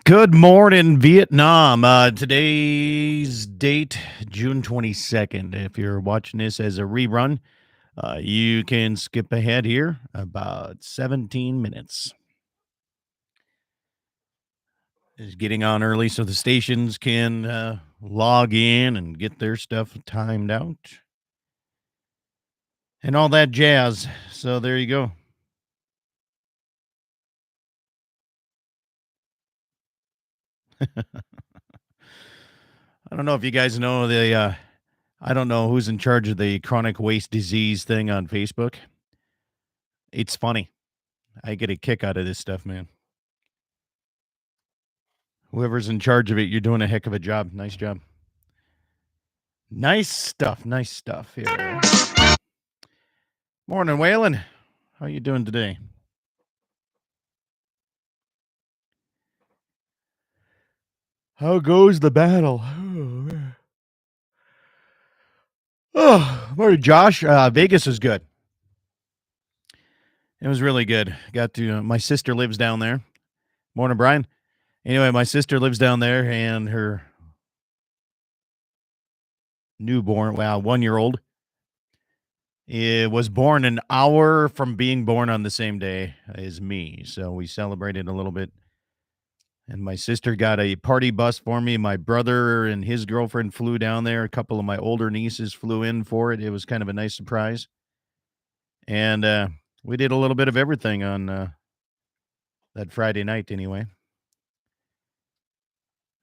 Good morning, Vietnam. Today's date, June 22nd. If you're watching this as a rerun, you can skip ahead here about 17 minutes. Is getting on early so the stations can log in and get their stuff timed out and all that jazz. So there you go. I don't know if you guys know I don't know who's in charge of the chronic waste disease thing on Facebook. It's funny. I get a kick out of this stuff, man. Whoever's in charge of it, you're doing a heck of a job. Nice job. Nice stuff. Nice stuff here. Morning, Waylon. How you doing today? How goes the battle? Oh, morning, Josh. Vegas is good. It was really good. Got to. My sister lives down there. Morning, Brian. Anyway, my sister lives down there, and her newborn, 1-year-old, it was born an hour from being born on the same day as me. So we celebrated a little bit. And my sister got a party bus for me. My brother and his girlfriend flew down there. A couple of my older nieces flew in for it. It was kind of a nice surprise. And we did a little bit of everything on that Friday night anyway.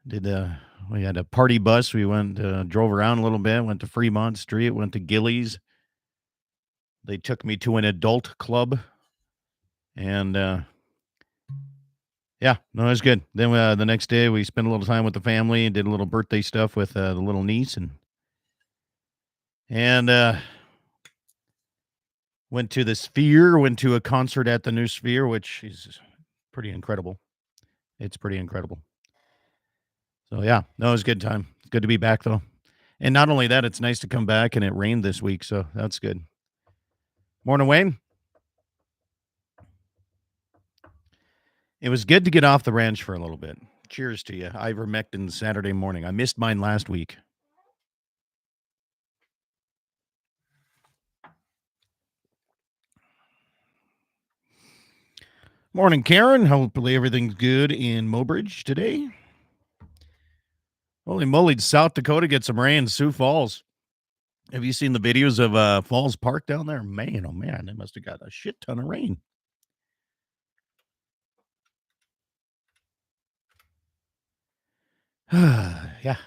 We had a party bus. We went drove around a little bit, went to Fremont Street, went to Gillies. They took me to an adult club. And yeah, no, it was good. Then the next day we spent a little time with the family and did a little birthday stuff with the little niece and went to the Sphere, went to a concert at the new Sphere, which is pretty incredible. It's pretty incredible. So yeah, no, it was a good time. It's good to be back though. And not only that, it's nice to come back and it rained this week, so that's good. Morning, Wayne. It was good to get off the ranch for a little bit. Cheers to you. Ivermectin Saturday morning. I missed mine last week. Morning, Karen. Hopefully everything's good in Mobridge today. Holy moly, South Dakota get some rain. Sioux Falls. Have you seen the videos of Falls Park down there? Man, oh man, they must have got a shit ton of rain. Yeah.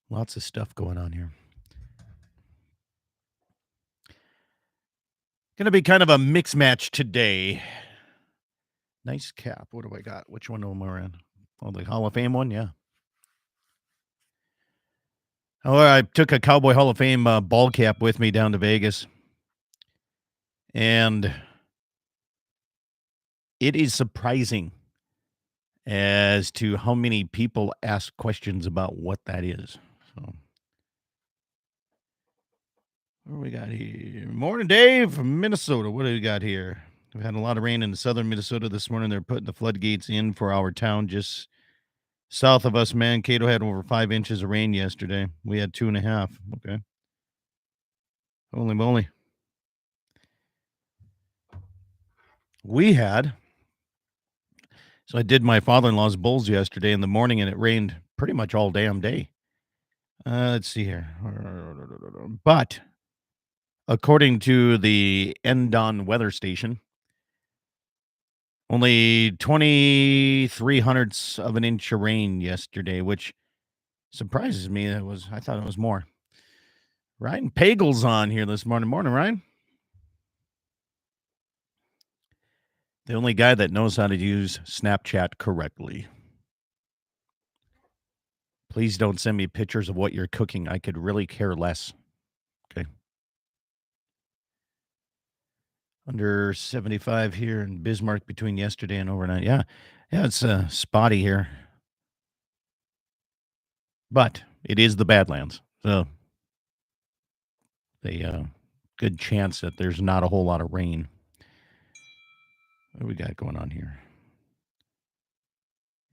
Lots of stuff going on here. Gonna be kind of a mix match today. Nice cap. What do I got? Which one am I in? Oh, the Hall of Fame one? Yeah. Oh, I took a Cowboy Hall of Fame ball cap with me down to Vegas. And it is surprising as to how many people ask questions about what that is. So, what do we got here? Morning, Dave from Minnesota. What do we got here? We've had a lot of rain in southern Minnesota this morning. They're putting the floodgates in for our town just south of us. Mankato had over 5 inches of rain yesterday. We had 2.5. Okay. Holy moly. We had. So I did my father-in-law's bulls yesterday in the morning, and it rained pretty much all damn day. Let's see here. But according to the Endon weather station, only 23 hundredths of an inch of rain yesterday, which surprises me. I thought it was more. Ryan Pagel's on here this morning. Morning, Ryan. The only guy that knows how to use Snapchat correctly. Please don't send me pictures of what you're cooking. I could really care less. Okay. Under 75 here in Bismarck between yesterday and overnight. Yeah. Yeah, it's spotty here. But it is the Badlands. So the good chance that there's not a whole lot of rain. What do we got going on here?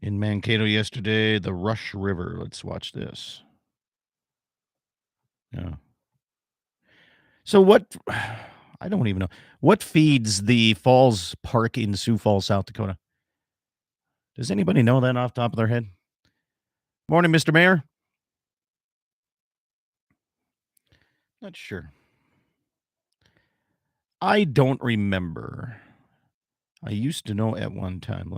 in Mankato yesterday, the Rush River. Let's watch this. Yeah. So what? I don't even know what feeds the Falls Park in Sioux Falls, South Dakota. Does anybody know that off the top of their head? Morning, Mr. Mayor. Not sure. I don't remember. I used to know at one time.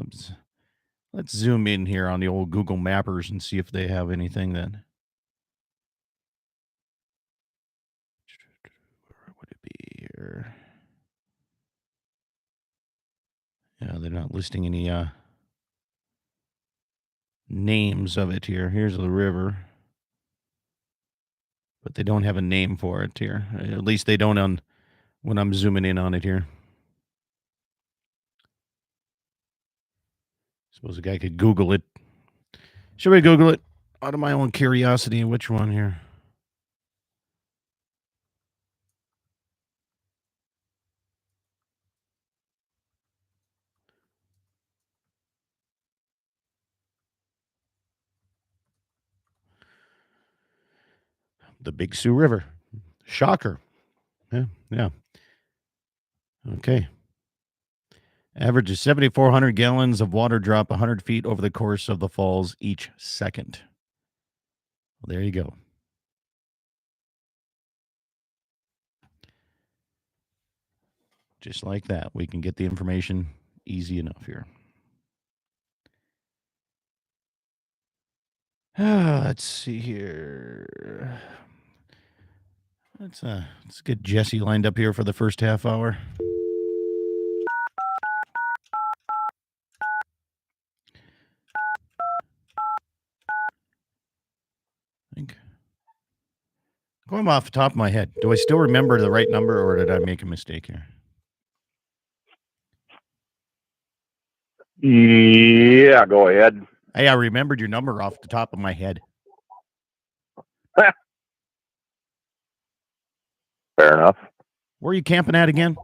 Let's zoom in here on the old Google Mappers and see if they have anything then. Where would it be here? Yeah, they're not listing any names of it here. Here's the river. But they don't have a name for it here. At least they don't on when I'm zooming in on it here. Suppose a guy could Google it. Should we Google it? Out of my own curiosity, which one here? The Big Sioux River. Shocker. Yeah. Okay. Average is 7,400 gallons of water drop 100 feet over the course of the falls each second. Well, there you go. Just like that. We can get the information easy enough here. Let's see here. Let's get Jesse lined up here for the first half hour. I think going off the top of my head, do I still remember the right number or did I make a mistake here? Yeah, go ahead. Hey, I remembered your number off the top of my head. Fair enough. Where are you camping at again?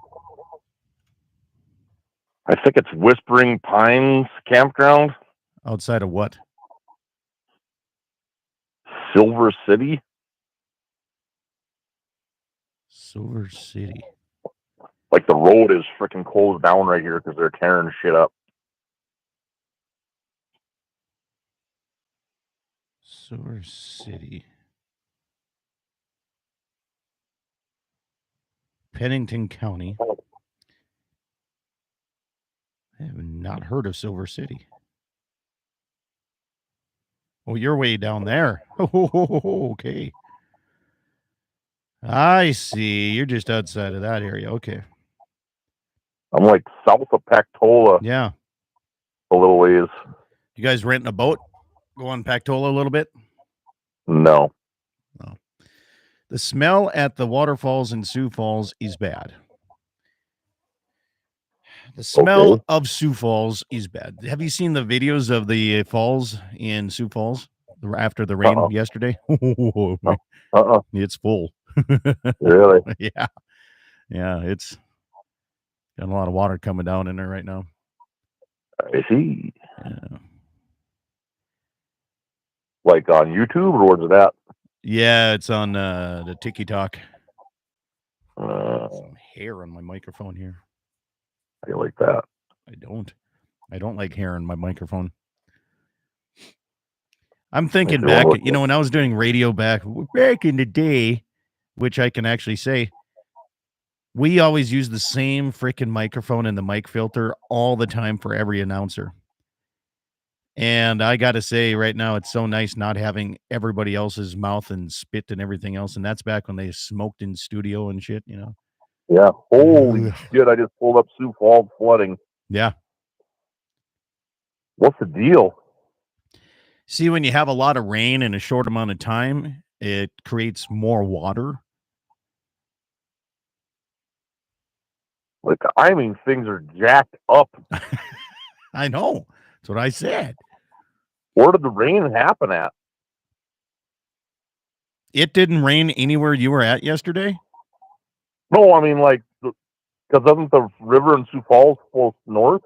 I think it's Whispering Pines Campground. Outside of what? Silver City. Silver City. Like the road is freaking closed down right here because they're tearing shit up. Silver City. Pennington County. I have not heard of Silver City. Oh, you're way down there. Okay. I see. You're just outside of that area. Okay. I'm like south of Pactola. Yeah. A little ways. You guys renting a boat? Go on Pactola a little bit? No. No. The smell at the waterfalls in Sioux Falls is bad. The smell of Sioux Falls is bad. Have you seen the videos of the falls in Sioux Falls after the rain yesterday? It's full. Really? Yeah. Yeah, it's got a lot of water coming down in there right now. I see. Yeah. Like on YouTube, or where's it at? Yeah, it's on the TikTok. Some hair on my microphone here. I like that. I don't like hair on my microphone. I'm thinking back, when I was doing radio back in the day, which I can actually say, we always use the same freaking microphone and the mic filter all the time for every announcer. And I got to say right now, it's so nice not having everybody else's mouth and spit and everything else. And that's back when they smoked in studio and shit, Yeah. Holy shit. I just pulled up Sioux Falls flooding. Yeah. What's the deal? See, when you have a lot of rain in a short amount of time, it creates more water. Like, I mean, things are jacked up. I know. That's what I said. Where did the rain happen at? It didn't rain anywhere you were at yesterday? No, I mean, like, because doesn't the river in Sioux Falls flow north?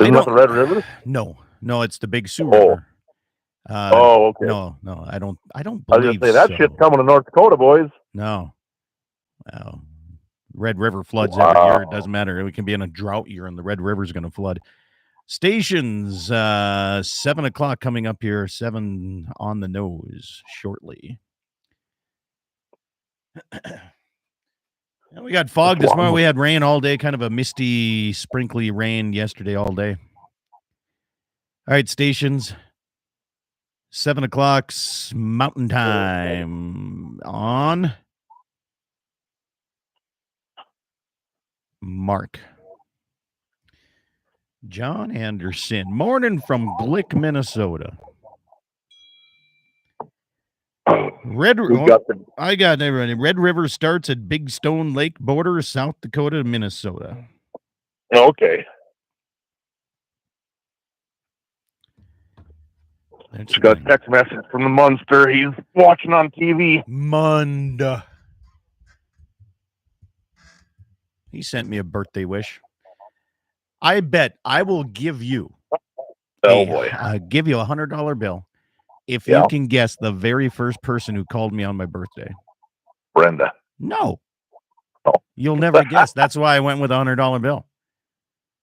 Isn't that the Red River? No, it's the Big Sioux Oh. River. Okay. No, I don't I was believe gonna say that so. shit's coming to North Dakota, boys. No. Well, Red River floods every year. It doesn't matter. We can be in a drought year and the Red River's going to flood. Stations, 7 o'clock coming up here, 7 on the nose shortly. We got fog this morning. We had rain all day, kind of a misty, sprinkly rain yesterday all day. All right, stations, 7 o'clock Mountain Time on Mark. John Anderson, morning from Glick, Minnesota. I got everybody. Red River starts at Big Stone Lake border, South Dakota, Minnesota. Okay. Just got a text message from the Munster. He's watching on TV. Munda. He sent me a birthday wish. I bet I will give you give you $100 bill if you can guess the very first person who called me on my birthday. Brenda. No. Oh. You'll never guess. That's why I went with a $100 bill.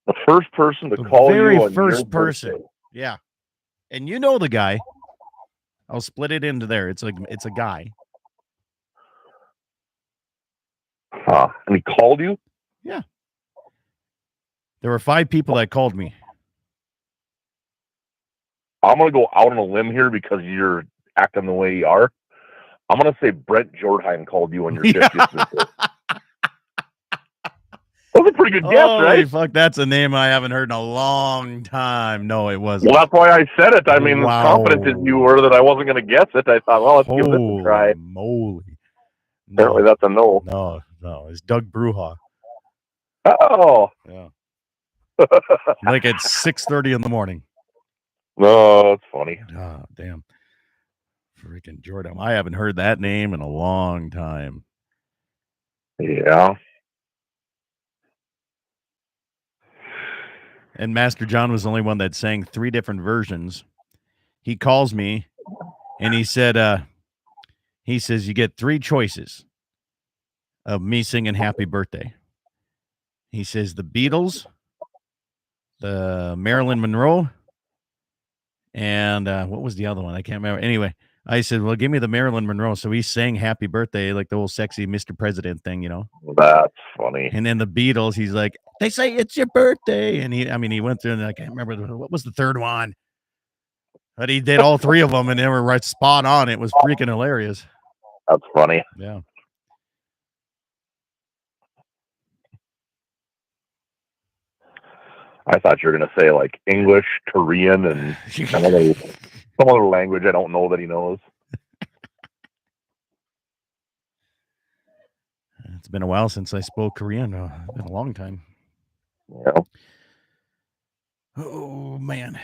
The first person to call you on your birthday. Yeah. And you know the guy. I'll split it into there. It's a guy. Huh. And he called you? Yeah. There were 5 people that called me. I'm going to go out on a limb here because you're acting the way you are. I'm going to say Brent Jordheim called you on your 50th birthday. That was a pretty good guess, right? Fuck, that's a name I haven't heard in a long time. No, it wasn't. Well, that's why I said it. I mean, as confident as you were that I wasn't going to guess it, I thought, well, let's give this a try. Moly. No. Apparently that's a no. No. It's Doug Bruja. Oh. Yeah. Like at 6:30 in the morning. No, that's funny. Oh, damn. Freaking Jordan. I haven't heard that name in a long time. Yeah. And Master John was the only one that sang 3 different versions. He calls me and he said, you get 3 choices of me singing Happy Birthday. He says the Beatles, the Marilyn Monroe, and what was the other one? I can't remember. Anyway, I said, well, give me the Marilyn Monroe. So he sang Happy Birthday, like the old sexy Mr. President thing, you know? That's funny. And then the Beatles, he's like, they say it's your birthday. And he went through and I can't remember what was the third one. But he did all 3 of them and they were right spot on. It was freaking hilarious. That's funny. Yeah. I thought you were going to say like English, Korean, and some other language I don't know that he knows. It's been a while since I spoke Korean. It's been a long time. Yeah. Oh, man.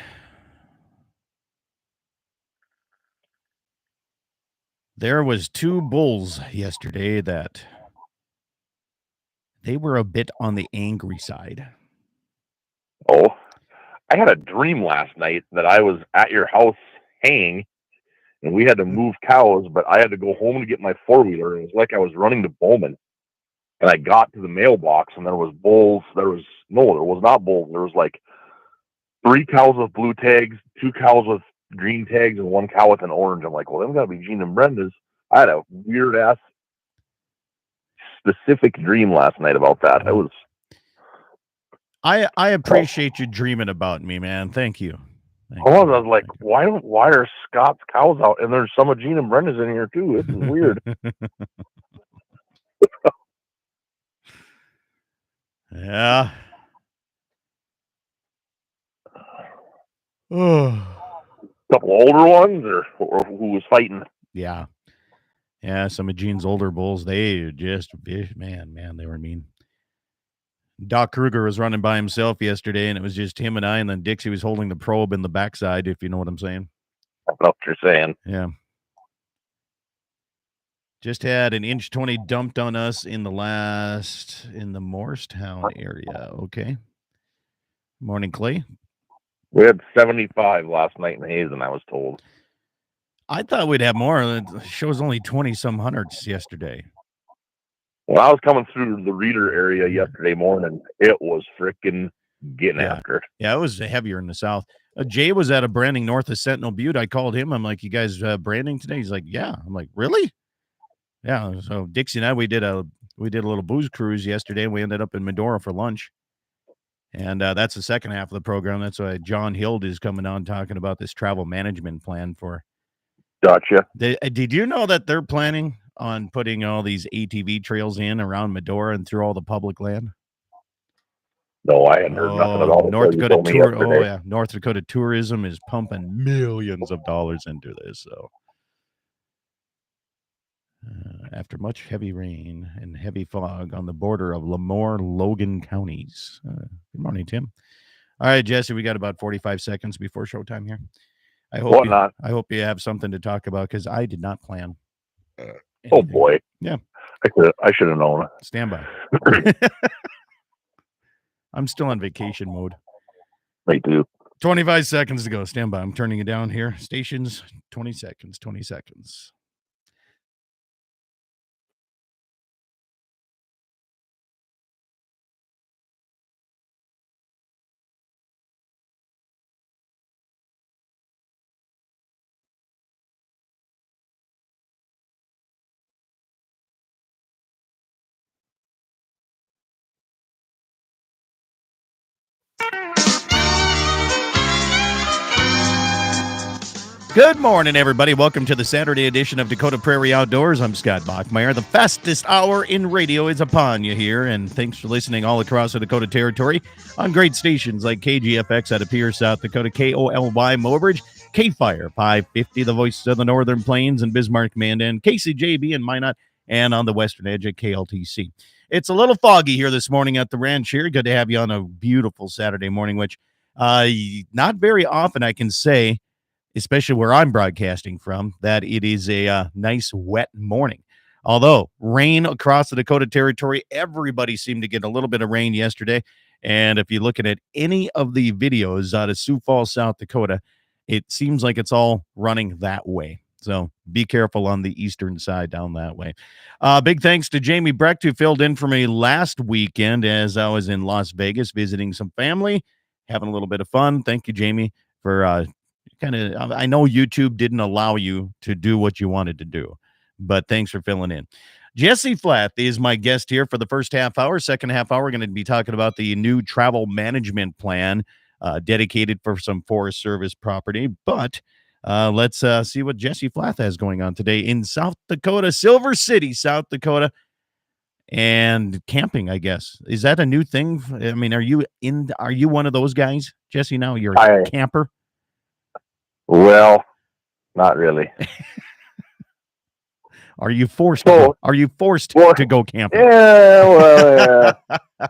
There was 2 bulls yesterday that they were a bit on the angry side. Oh, I had a dream last night that I was at your house hanging and we had to move cows, but I had to go home to get my 4-wheeler. It was like I was running to Bowman. And I got to the mailbox and there was bulls. There was not bulls. There was like 3 cows with blue tags, 2 cows with green tags, and 1 cow with an orange. I'm like, well, them got to be Gene and Brenda's. I had a weird ass specific dream last night about that. It was. I appreciate you dreaming about me, man. Thank you. I was like, why are Scott's cows out? And there's some of Gene and Brenda's in here too. This is weird. Yeah. Oh. Couple older ones, or who was fighting? Yeah. Some of Gene's older bulls, they just, man, they were mean. Doc Kruger was running by himself yesterday, and it was just him and I, and then Dixie was holding the probe in the backside, if you know what I'm saying. I know what you're saying. Yeah. Just had an 1.20 inch dumped on us in the Morristown area. Okay. Morning, Clay. We had 75 last night in Hazen, I was told. I thought we'd have more. The show's only 20-some hundreds yesterday. When I was coming through the Reader area yesterday morning, it was freaking getting after it. Yeah, it was heavier in the south. Jay was at a branding north of Sentinel Butte. I called him. I'm like, you guys branding today? He's like, yeah. I'm like, really? Yeah. So Dixie and I, we did a little booze cruise yesterday. We ended up in Medora for lunch. And that's the second half of the program. That's why John Hild is coming on talking about this travel management plan for. Gotcha. Did you know that they're planning on putting all these ATV trails in around Medora and through all the public land? No, I hadn't heard nothing about it. North Dakota North Dakota tourism is pumping millions of dollars into this. So after much heavy rain and heavy fog on the border of Lemoore-Logan counties. Good morning, Tim. All right, Jesse, we got about 45 seconds before showtime here. I hope you have something to talk about because I did not plan. Oh boy. Yeah. I should have known. Stand by. I'm still on vacation mode. Me too. 25 seconds to go. Stand by. I'm turning it down here. Stations, 20 seconds, 20 seconds. Good morning, everybody. Welcome to the Saturday edition of Dakota Prairie Outdoors. I'm Scott Bachmeyer. The fastest hour in radio is upon you here, and thanks for listening all across the Dakota Territory on great stations like KGFX out of Pierce, South Dakota, KOLY Mobridge, K-Fire 550, the voice of the Northern Plains, and Bismarck, Mandan, KCJB and Minot, and on the western edge at KLTC. It's a little foggy here this morning at the ranch here. Good to have you on a beautiful Saturday morning, which not very often I can say, especially where I'm broadcasting from, that it is a nice wet morning. Although rain across the Dakota Territory, everybody seemed to get a little bit of rain yesterday. And if you're looking at any of the videos out of Sioux Falls, South Dakota, it seems like it's all running that way. So be careful on the eastern side down that way. Big thanks to Jamie Brecht, who filled in for me last weekend as I was in Las Vegas visiting some family, having a little bit of fun. Thank you, Jamie, for I know YouTube didn't allow you to do what you wanted to do, but thanks for filling in. Jesse Flath is my guest here for the first half hour. Second half hour, we're going to be talking about the new travel management plan dedicated for some Forest Service property. But let's see what Jesse Flath has going on today in South Dakota, Silver City, South Dakota. And camping, I guess. Is that a new thing? I mean, are you one of those guys, Jesse? Now you're a camper? Well, not really. Are you forced to go camping? Yeah, well, yeah.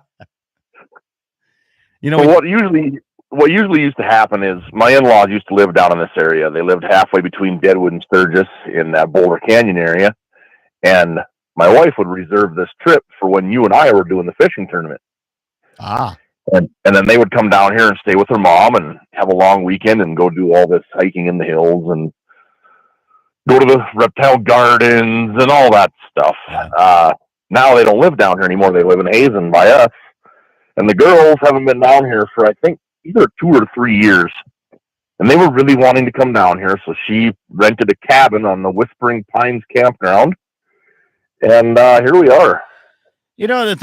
You know, what usually used to happen is my in-laws used to live down in this area. They lived halfway between Deadwood and Sturgis in that Boulder Canyon area. And my wife would reserve this trip for when you and I were doing the fishing tournament. And then they would come down here and stay with her mom and have a long weekend and go do all this hiking in the hills and go to the reptile gardens and all that stuff. Now they don't live down here anymore. They live in Hazen by us. And the girls haven't been down here for, I think, either 2 or 3 years. And they were really wanting to come down here. So she rented a cabin on the Whispering Pines campground. And here we are. You know,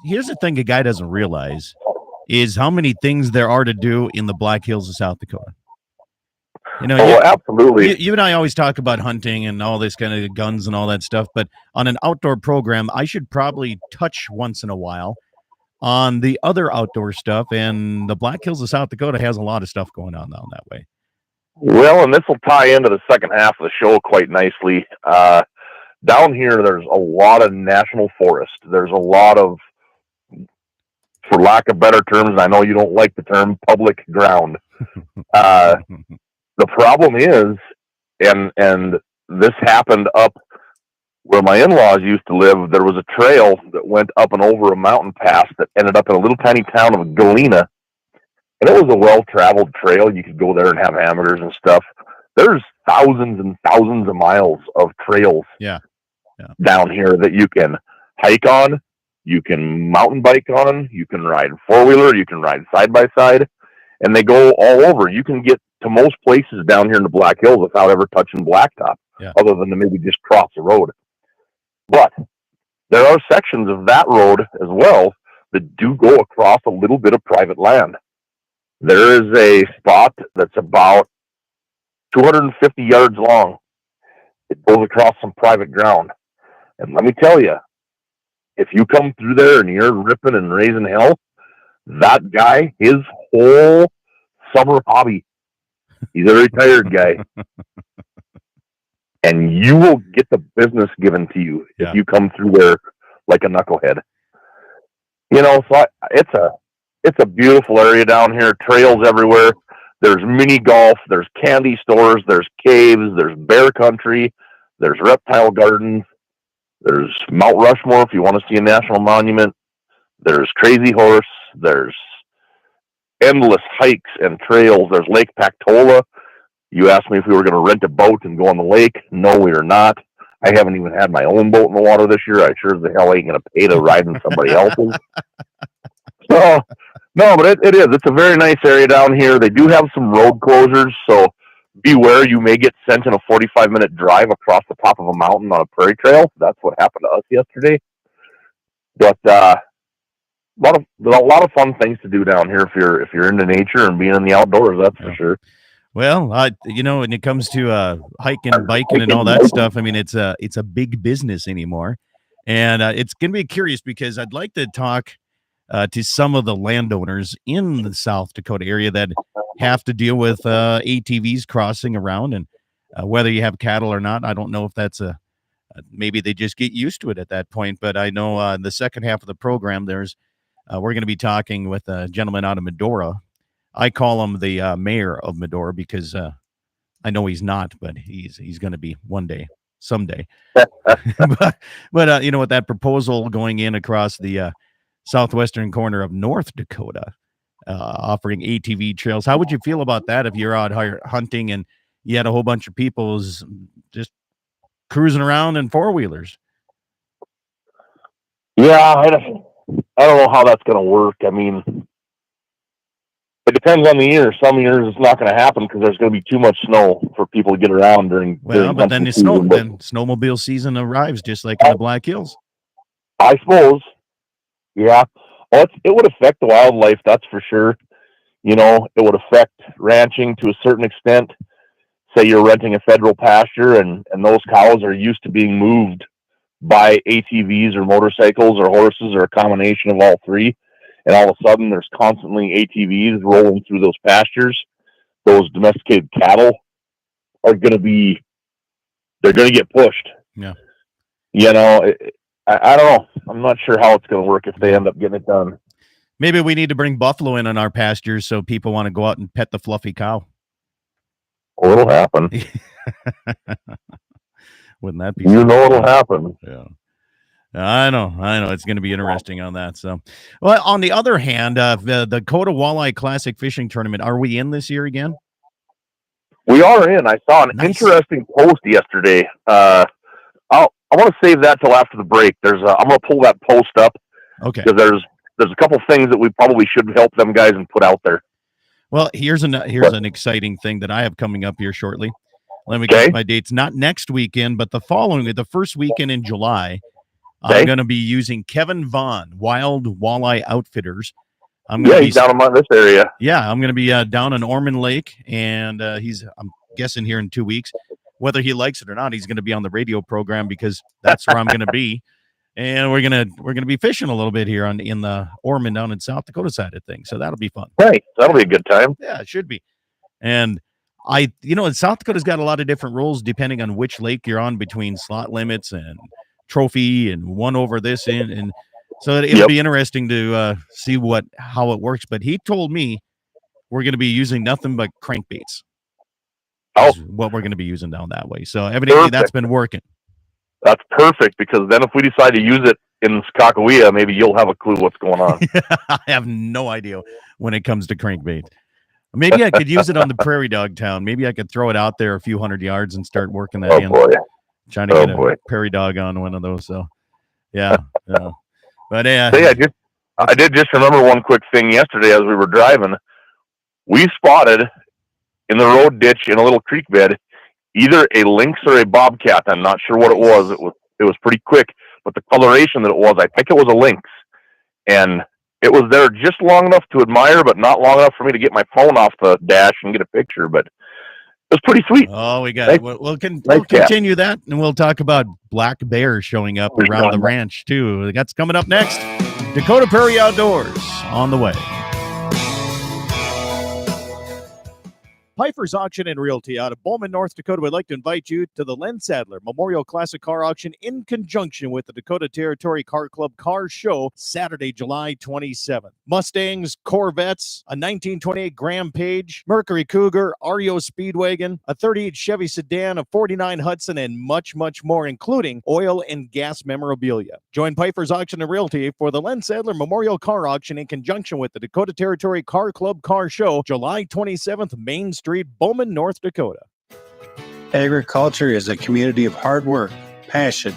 here's the thing a guy doesn't realize is how many things there are to do in the Black Hills of South Dakota. You know, absolutely. You and I always talk about hunting and all this kind of guns and all that stuff, but on an outdoor program, I should probably touch once in a while on the other outdoor stuff, and the Black Hills of South Dakota has a lot of stuff going on down that way. Well, and this will tie into the second half of the show quite nicely. Down here, there's a lot of national forest. There's a lot of, for lack of better terms, and I know you don't like the term, public ground. The problem is, and this happened up where my in-laws used to live, there was a trail that went up and over a mountain pass that ended up in a little tiny town of Galena. And it was a well-traveled trail. You could go there and have hamburgers and stuff. There's thousands and thousands of miles of trails Yeah. down here that you can hike on, you can mountain bike on, you can ride four-wheeler, you can ride side-by-side, and they go all over. You can get to most places down here in the Black Hills without ever touching blacktop, other than to maybe just cross the road. But there are sections of that road as well that do go across a little bit of private land. There is a spot that's about 250 yards long. It goes across some private ground. And let me tell you, if you come through there and you're ripping and raising hell, that guy, his whole summer hobby, he's a retired guy. And you will get the business given to you if you come through there like a knucklehead. You know, so it's a beautiful area down here, trails everywhere. There's mini golf, there's candy stores, there's caves, there's bear country, there's reptile gardens, there's Mount Rushmore if you want to see a national monument, there's Crazy Horse, there's endless hikes and trails, there's Lake Pactola. You asked me if we were going to rent a boat and go on the lake. No, we are not. I haven't even had my own boat in the water this year. I sure as the hell ain't going to pay to ride in somebody else's. So, no, but it is. It's a very nice area down here. They do have some road closures, so beware. You may get sent in a 45-minute drive across the top of a mountain on a prairie trail. That's what happened to us yesterday. But a lot of fun things to do down here if you're into nature and being in the outdoors. That's for sure. Well, when it comes to hiking, biking, and all that stuff, I mean, it's a big business anymore, and it's going to be curious because I'd like to talk to some of the landowners in the South Dakota area that have to deal with ATVs crossing around, and whether you have cattle or not, I don't know if that's maybe they just get used to it at that point. But I know in the second half of the program, we're going to be talking with a gentleman out of Medora. I call him the mayor of Medora because I know he's not, but he's going to be one day, someday. but with that proposal going in across the southwestern corner of North Dakota, offering ATV trails, how would you feel about that if you're out hunting and you had a whole bunch of people just cruising around in four-wheelers? Yeah, I don't know how that's going to work. I mean, it depends on the year. Some years it's not going to happen because there's going to be too much snow for people to get around during. But then snowmobile season arrives just like in the Black Hills. I suppose. Yeah. Well, it would affect the wildlife, that's for sure. You know, it would affect ranching to a certain extent. Say you're renting a federal pasture and those cows are used to being moved by ATVs or motorcycles or horses or a combination of all three. And all of a sudden, there's constantly ATVs rolling through those pastures. Those domesticated cattle are going to get pushed. Yeah. You know, I don't know. I'm not sure how it's going to work if they end up getting it done. Maybe we need to bring buffalo in on our pastures so people want to go out and pet the fluffy cow. Oh, it'll happen. Wouldn't that be? It'll happen. Yeah. I know. It's going to be interesting on that. So, well, on the other hand, the Dakota Walleye Classic Fishing Tournament, are we in this year again? We are in. I saw an interesting post yesterday. I want to save that till after the break. I'm going to pull that post up. Okay. Because there's a couple things that we probably should help them guys and put out there. Well, here's an exciting thing that I have coming up here shortly. Let me get my dates. Not next weekend, but the first weekend in July. I'm going to be using Kevin Vaughn, Wild Walleye Outfitters. He's down in this area. Yeah, I'm going to be down in Ormond Lake, and I'm guessing here in 2 weeks. Whether he likes it or not, he's going to be on the radio program because that's where I'm going to be. And we're gonna be fishing a little bit here in the Ormond down in South Dakota side of things. So that'll be fun. Right, that'll be a good time. Yeah, it should be. And South Dakota's got a lot of different rules depending on which lake you're on between slot limits and trophy and one over this and so it'll be interesting to see how it works. But he told me we're going to be using nothing but crankbaits. What we're going to be using down that way. So evidently that's been working. That's perfect because then if we decide to use it in Skakawea, maybe you'll have a clue what's going on. I have no idea when it comes to crankbait. Maybe I could use it on the prairie dog town. Maybe I could throw it out there a few hundred yards and start working that in. Boy. Trying to get a prairie dog on one of those. So, yeah. But I did just remember one quick thing yesterday as we were driving. We spotted in the road ditch in a little creek bed either a lynx or a bobcat. I'm not sure what it was. It was pretty quick, but the coloration that it was, I think it was a lynx. And it was there just long enough to admire, but not long enough for me to get my phone off the dash and get a picture. But it was pretty sweet. Oh, we got it. We'll continue that, and we'll talk about black bears showing up around the ranch, too. That's coming up next. Dakota Prairie Outdoors on the way. Pfeiffer's Auction and Realty out of Bowman, North Dakota would like to invite you to the Len Sadler Memorial Classic Car Auction in conjunction with the Dakota Territory Car Club Car Show Saturday, July 27th. Mustangs, Corvettes, a 1928 Graham Page, Mercury Cougar, REO Speedwagon, a 38 Chevy sedan, a 49 Hudson, and much, much more, including oil and gas memorabilia. Join Pfeiffer's Auction and Realty for the Len Sadler Memorial Car Auction in conjunction with the Dakota Territory Car Club Car Show July 27th, Main Street, Bowman, North Dakota. Agriculture is a community of hard work, passion,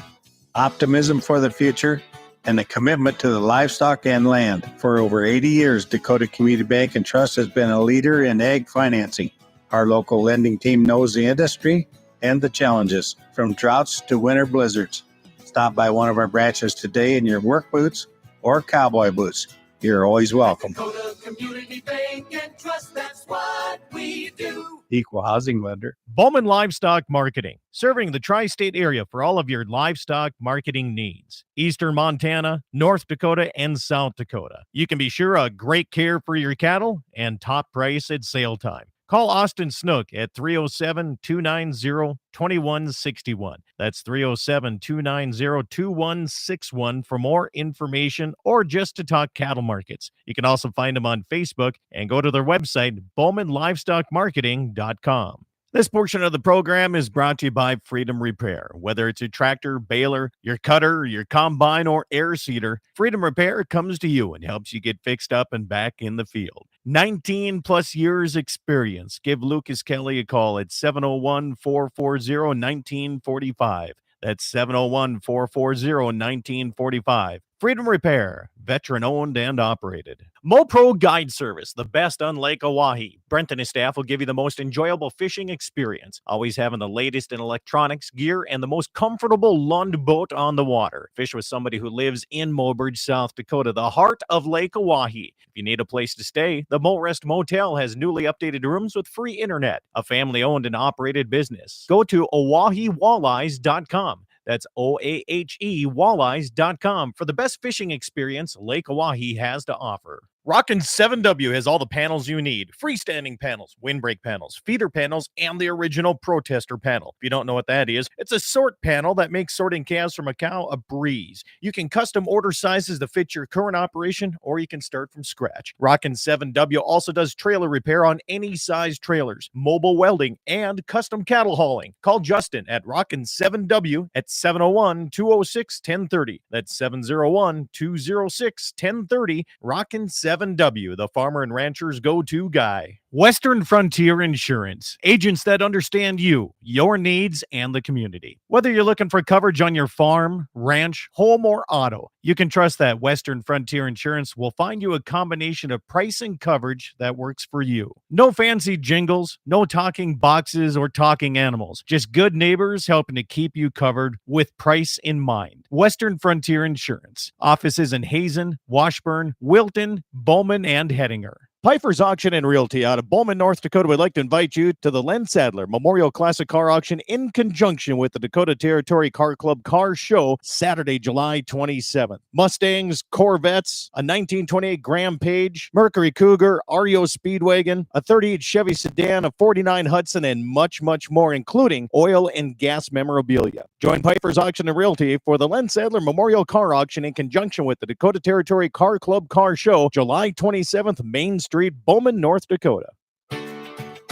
optimism for the future, and a commitment to the livestock and land. For over 80 years, Dakota Community Bank and Trust has been a leader in ag financing. Our local lending team knows the industry and the challenges, from droughts to winter blizzards. Stop by one of our branches today in your work boots or cowboy boots. You're always welcome. Dakota Community Bank and Trust, that's what we do. Equal housing lender. Bowman Livestock Marketing, serving the tri-state area for all of your livestock marketing needs. Eastern Montana, North Dakota, and South Dakota. You can be sure of great care for your cattle and top price at sale time. Call Austin Snook at 307-290-2161. That's 307-290-2161 for more information or just to talk cattle markets. You can also find them on Facebook and go to their website, bowmanlivestockmarketing.com. This portion of the program is brought to you by Freedom Repair. Whether it's a tractor, baler, your cutter, your combine, or air seeder, Freedom Repair comes to you and helps you get fixed up and back in the field. 19 plus years experience. Give Lucas Kelly a call at 701-440-1945. That's 701-440-1945. Freedom Repair, veteran-owned and operated. MoPro Guide Service, the best on Lake Oahe. Brent and his staff will give you the most enjoyable fishing experience, always having the latest in electronics, gear, and the most comfortable Lund boat on the water. Fish with somebody who lives in Mobridge, South Dakota, the heart of Lake Oahe. If you need a place to stay, the Morest Motel has newly updated rooms with free internet, a family-owned and operated business. Go to OaheWalleyes.com. That's OAHE Walleyes.com for the best fishing experience Lake Oahe has to offer. Rockin' 7W has all the panels you need. Freestanding panels, windbreak panels, feeder panels, and the original protester panel. If you don't know what that is, it's a sort panel that makes sorting calves from a cow a breeze. You can custom order sizes to fit your current operation, or you can start from scratch. Rockin' 7W also does trailer repair on any size trailers, mobile welding, and custom cattle hauling. Call Justin at Rockin' 7W at 701-206-1030. That's 701-206-1030. Rockin' 7W, the farmer and rancher's go-to guy. Western Frontier Insurance, agents that understand you, your needs, and the community. Whether you're looking for coverage on your farm, ranch, home, or auto, you can trust that Western Frontier Insurance will find you a combination of price and coverage that works for you. No fancy jingles, no talking boxes or talking animals, just good neighbors helping to keep you covered with price in mind. Western Frontier Insurance. Offices in Hazen, Washburn, Wilton, Bowman, and Hettinger. Pfeiffer's Auction and Realty out of Bowman, North Dakota would like to invite you to the Len Sadler Memorial Classic Car Auction in conjunction with the Dakota Territory Car Club Car Show Saturday, July 27th. Mustangs, Corvettes, a 1928 Graham Page, Mercury Cougar, REO Speedwagon, a 38 Chevy sedan, a 49 Hudson, and much, much more, including oil and gas memorabilia. Join Pfeiffer's Auction and Realty for the Len Sadler Memorial Car Auction in conjunction with the Dakota Territory Car Club Car Show July 27th, Main Street, Bowman, North Dakota.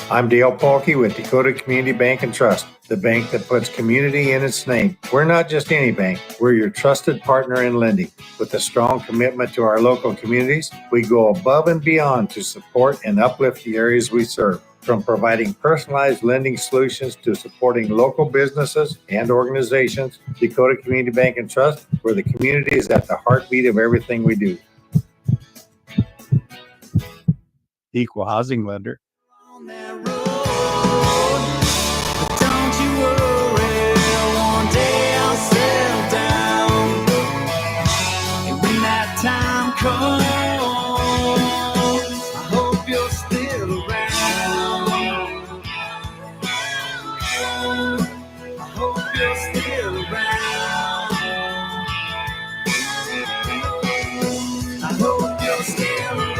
I'm Dale Paulke with Dakota Community Bank and Trust. the bank that puts community in its name. We're not just any bank. We're your trusted partner in lending. With a strong commitment to our local communities, we go above and beyond to support and uplift the areas we serve. From providing personalized lending solutions to supporting local businesses and organizations, Dakota Community Bank and Trust, where the community is at the heartbeat of everything we do. Equal housing lender. On that road, but don't you worry, one day I'll settle down. And when that time comes, I hope you're still around. I hope you're still around. I hope you're still around.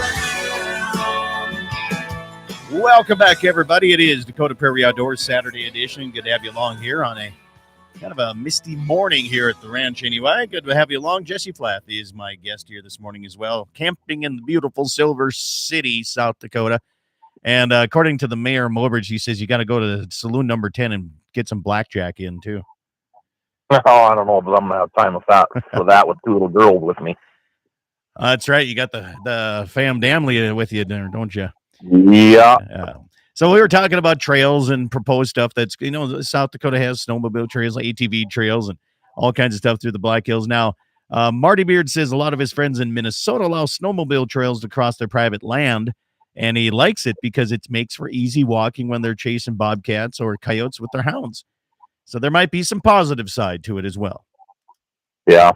Welcome back, everybody. It is Dakota Prairie Outdoors Saturday edition. Good to have you along here on a kind of a misty morning here at the ranch anyway. Good to have you along. Jesse Flath is my guest here this morning as well, camping in the beautiful Silver City, South Dakota. And according to the mayor, Mobridge, he says you got to go to saloon number 10 and get some blackjack in, too. Oh, I don't know, but I'm gonna have time for that with two little girls with me. That's right. You got the fam damly with you there, don't you? Yeah. So we were talking about trails and proposed stuff that's, South Dakota has snowmobile trails, like ATV trails and all kinds of stuff through the Black Hills. Now, Marty Beard says a lot of his friends in Minnesota allow snowmobile trails to cross their private land, and he likes it because it makes for easy walking when they're chasing bobcats or coyotes with their hounds. So there might be some positive side to it as well. Yeah.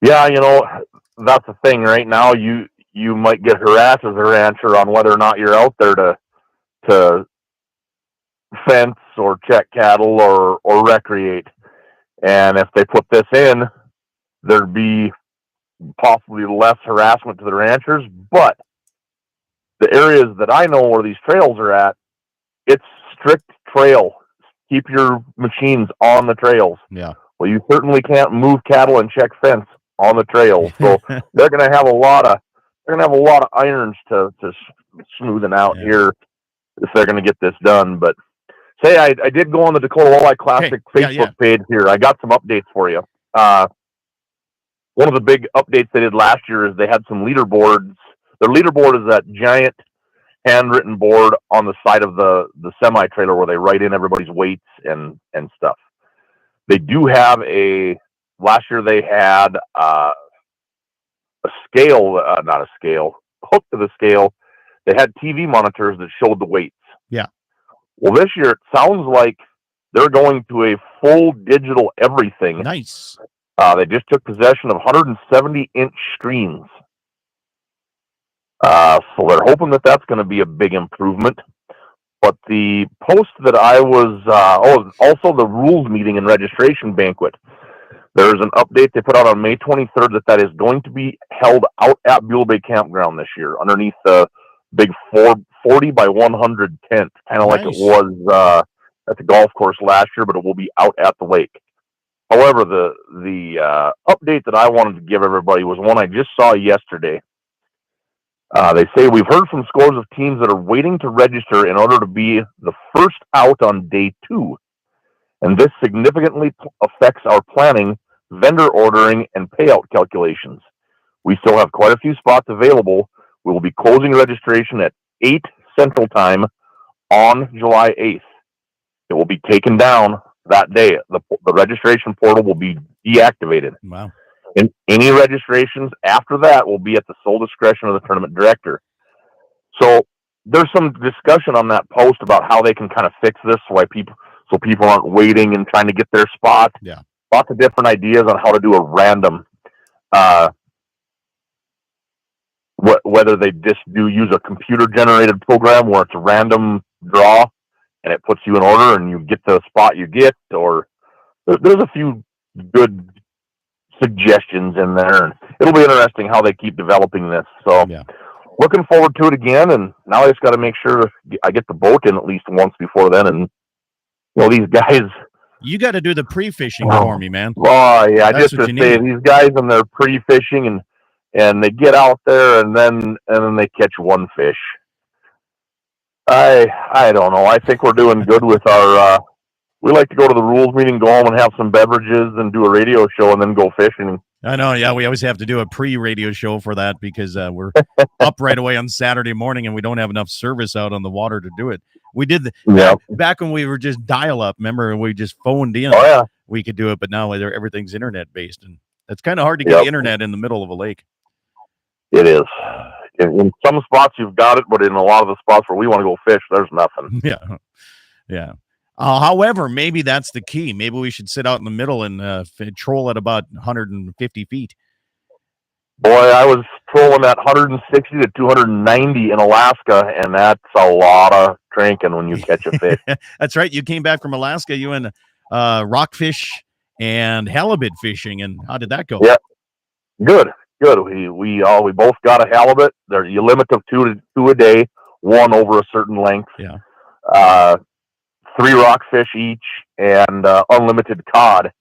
Yeah, that's the thing right now. You might get harassed as a rancher on whether or not you're out there to fence or check cattle or recreate. And if they put this in, there'd be possibly less harassment to the ranchers. But the areas that I know where these trails are at, it's strict trail. Keep your machines on the trails. Yeah. Well, you certainly can't move cattle and check fence on the trails. So they're going to have a lot of irons to smoothing out here if they're going to get this done. But say I did go on the Dakota Walleye Classic Facebook page here. I got some updates for you. One of the big updates they did last year is they had some leaderboards. Their leaderboard is that giant handwritten board on the side of the semi trailer where they write in everybody's weights and stuff. They do have last year they had a scale, not a scale, hooked to the scale. They had TV monitors that showed the weights. Yeah. Well, this year it sounds like they're going to a full digital everything. Nice. They just took possession of 170-inch screens. So they're hoping that that's going to be a big improvement. But the post that I was, also the rules meeting and registration banquet. There's an update they put out on May 23rd that is going to be held out at Buell Bay Campground this year, underneath the big 40 by 100 tent, kind of like it was at the golf course last year, but it will be out at the lake. However, the update that I wanted to give everybody was one I just saw yesterday. They say we've heard from scores of teams that are waiting to register in order to be the first out on day 2. And this significantly affects our planning, vendor ordering, and payout calculations. We still have quite a few spots available. We will be closing registration at 8 Central Time on July 8th. It will be taken down that day. The registration portal will be deactivated. Wow. And any registrations after that will be at the sole discretion of the tournament director. So there's some discussion on that post about how they can kind of fix this so people aren't waiting and trying to get their spot. Yeah. Lots of different ideas on how to do a random, whether they just use a computer generated program where it's a random draw and it puts you in order and you get the spot you get, or there's a few good suggestions in there, and it'll be interesting how they keep developing this. So looking forward to it again, and now I just got to make sure I get the boat in at least once before then. And these guys, you got to do the pre-fishing for me, man. Oh yeah, I just to say these guys and their pre-fishing and they get out there and then they catch one fish. I don't know. I think we're doing good with our we like to go to the rules meeting, go home and have some beverages, and do a radio show, and then go fishing. I know. Yeah, we always have to do a pre-radio show for that because we're up right away on Saturday morning, and we don't have enough service out on the water to do it. We did back when we were just dial-up. Remember, we just phoned in. Oh yeah, we could do it, but now everything's internet-based, and it's kind of hard to get internet in the middle of a lake. It is. In some spots you've got it, but in a lot of the spots where we want to go fish, there's nothing. Yeah. However, maybe that's the key. Maybe we should sit out in the middle and troll at about 150 feet. Boy, I was trolling at 160 to 290 in Alaska, and that's a lot of cranking when you catch a fish. That's right. You came back from Alaska. You went rockfish and halibut fishing, and how did that go? Yeah, good. We both got a halibut. There, you limit of two a day, one over a certain length. Yeah. 3 rockfish each, and unlimited cod.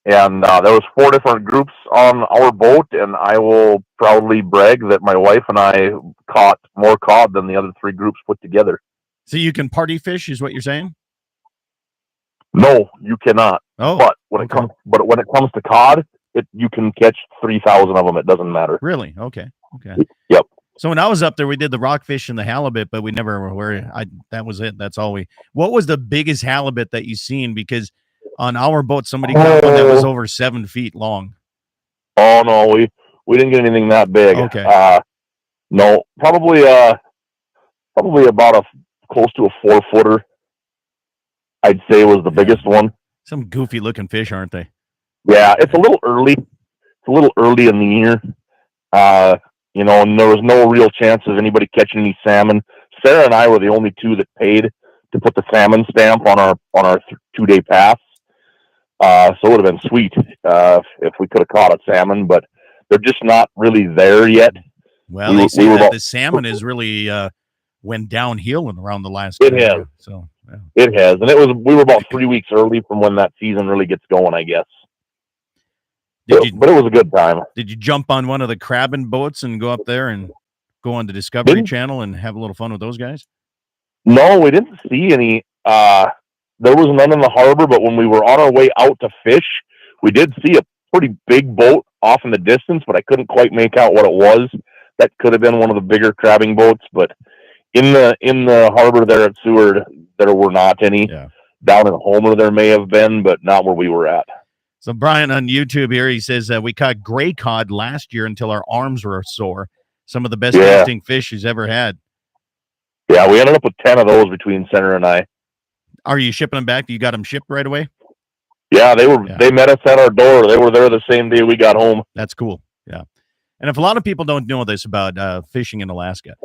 And there was 4 different groups on our boat, and I will proudly brag that my wife and I caught more cod than the other 3 groups put together. So you can party fish, is what you're saying? No, you cannot. Oh, but when it comes to cod, you can catch 3,000 of them. It doesn't matter. Really? Okay. Yep. So when I was up there, we did the rockfish and the halibut, but we never that was it. That's all what was the biggest halibut that you seen? Because on our boat, somebody caught one that was over 7 feet long. Oh no, we didn't get anything that big. Okay. No, probably about close to a 4-footer. I'd say was the biggest one. Some goofy looking fish, aren't they? Yeah, it's a little early. It's a little early in the year. And there was no real chance of anybody catching any salmon. Sarah and I were the only 2 that paid to put the salmon stamp on our 2-day pass. So it would have been sweet if we could have caught a salmon, but they're just not really there yet. Well, they say that the salmon is really went downhill around the last year. It has. So yeah. It has, and we were about 3 weeks early from when that season really gets going, I guess. But it was a good time. Did you jump on one of the crabbing boats and go up there and go on the Discovery Channel and have a little fun with those guys? No, we didn't see any. There was none in the harbor, but when we were on our way out to fish, we did see a pretty big boat off in the distance, but I couldn't quite make out what it was. That could have been one of the bigger crabbing boats, but in the harbor there at Seward, there were not any. Yeah. Down in Homer there may have been, but not where we were at. So Brian on YouTube here, he says we caught gray cod last year until our arms were sore. Some of the best tasting fish he's ever had. Yeah, we ended up with 10 of those between Center and I. Are you shipping them back? You got them shipped right away? Yeah, they met us at our door. They were there the same day we got home. That's cool. Yeah. And if a lot of people don't know this about fishing in Alaska,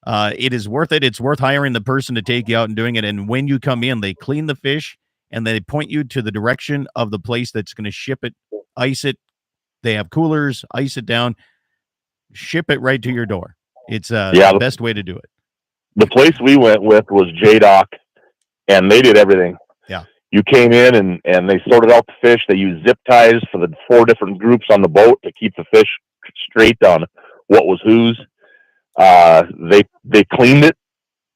it is worth it. It's worth hiring the person to take you out and doing it. And when you come in, they clean the fish and they point you to the direction of the place that's going to ship it, ice it. They have coolers, ice it down, ship it right to your door. It's the best way to do it. The place we went with was J-Dock, and they did everything. Yeah. You came in and they sorted out the fish. They used zip ties for the 4 different groups on the boat to keep the fish straight on what was whose. They cleaned it.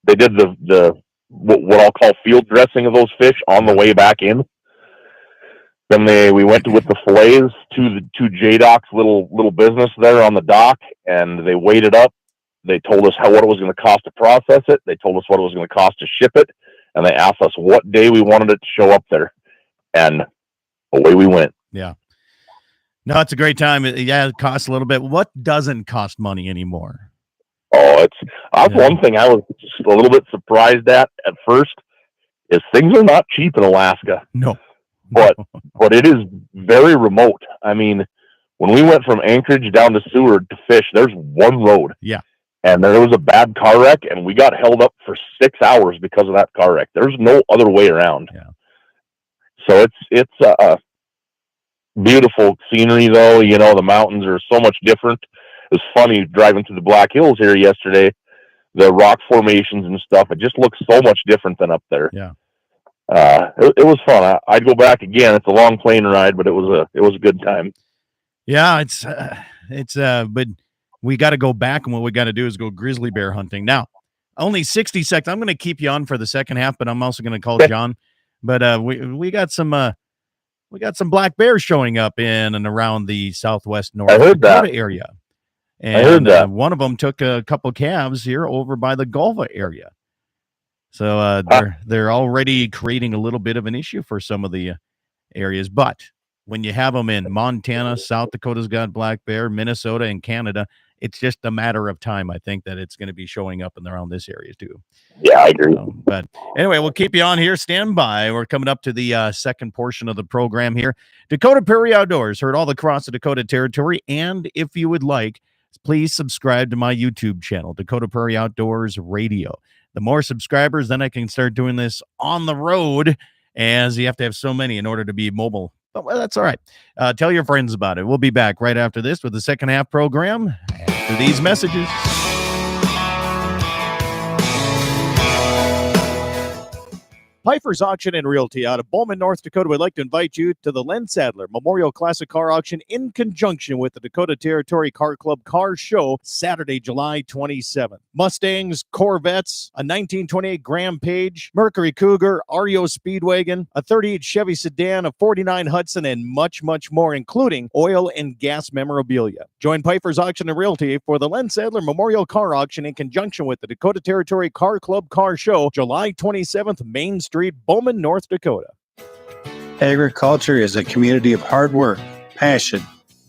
They did the what I'll call field dressing of those fish on the way back in. Then we went with the fillets to J-Dock's little business there on the dock, and they weighed it up. They told us what it was going to cost to process it. They told us what it was going to cost to ship it, and they asked us what day we wanted it to show up there, and away we went. Yeah. No, it's a great time. Yeah, it costs a little bit. What doesn't cost money anymore? Oh, that's one thing I was just a little bit surprised at first is things are not cheap in Alaska. No. But it is very remote. I mean, when we went from Anchorage down to Seward to fish, there's one road. Yeah. And there was a bad car wreck, and we got held up for 6 hours because of that car wreck. There's no other way around. Yeah. So it's beautiful scenery, though. You know, the mountains are so much different. It was funny driving through the Black Hills here yesterday. The rock formations and stuff, it just looks so much different than up there. Yeah. It was fun. I'd go back again. It's a long plane ride, but it was a good time. Yeah, it's but we got to go back, and what we got to do is go grizzly bear hunting. Now, only 60 seconds. I'm going to keep you on for the second half, but I'm also going to call John. But we got some black bears showing up in and around the southwest North heard Dakota that. area. I heard And that. one of them took a couple calves here over by the Gulva area. So they're already creating a little bit of an issue for some of the areas. But when you have them in Montana, South Dakota's got black bear, Minnesota, and Canada, it's just a matter of time, I think, that it's going to be showing up in around this area too. Yeah, I agree. But anyway, we'll keep you on here. Stand by. We're coming up to the second portion of the program here. Dakota Prairie Outdoors, heard all across the Dakota Territory. And if you would like, please subscribe to my YouTube channel, Dakota Prairie Outdoors Radio. The more subscribers, then I can start doing this on the road, as you have to have so many in order to be mobile. But well, that's all right. Tell your friends about it. We'll be back right after this with the second half program after these messages. Pfeiffer's Auction and Realty out of Bowman, North Dakota would like to invite you to the Len Sadler Memorial Classic Car Auction in conjunction with the Dakota Territory Car Club Car Show, Saturday, July 27th. Mustangs, Corvettes, a 1928 Graham Page, Mercury Cougar, REO Speedwagon, a 38 Chevy sedan, a 49 Hudson, and much, much more, including oil and gas memorabilia. Join Pfeiffer's Auction and Realty for the Len Sadler Memorial Car Auction in conjunction with the Dakota Territory Car Club Car Show, July 27th, Main Street, Bowman, North Dakota. Agriculture is a community of hard work, passion,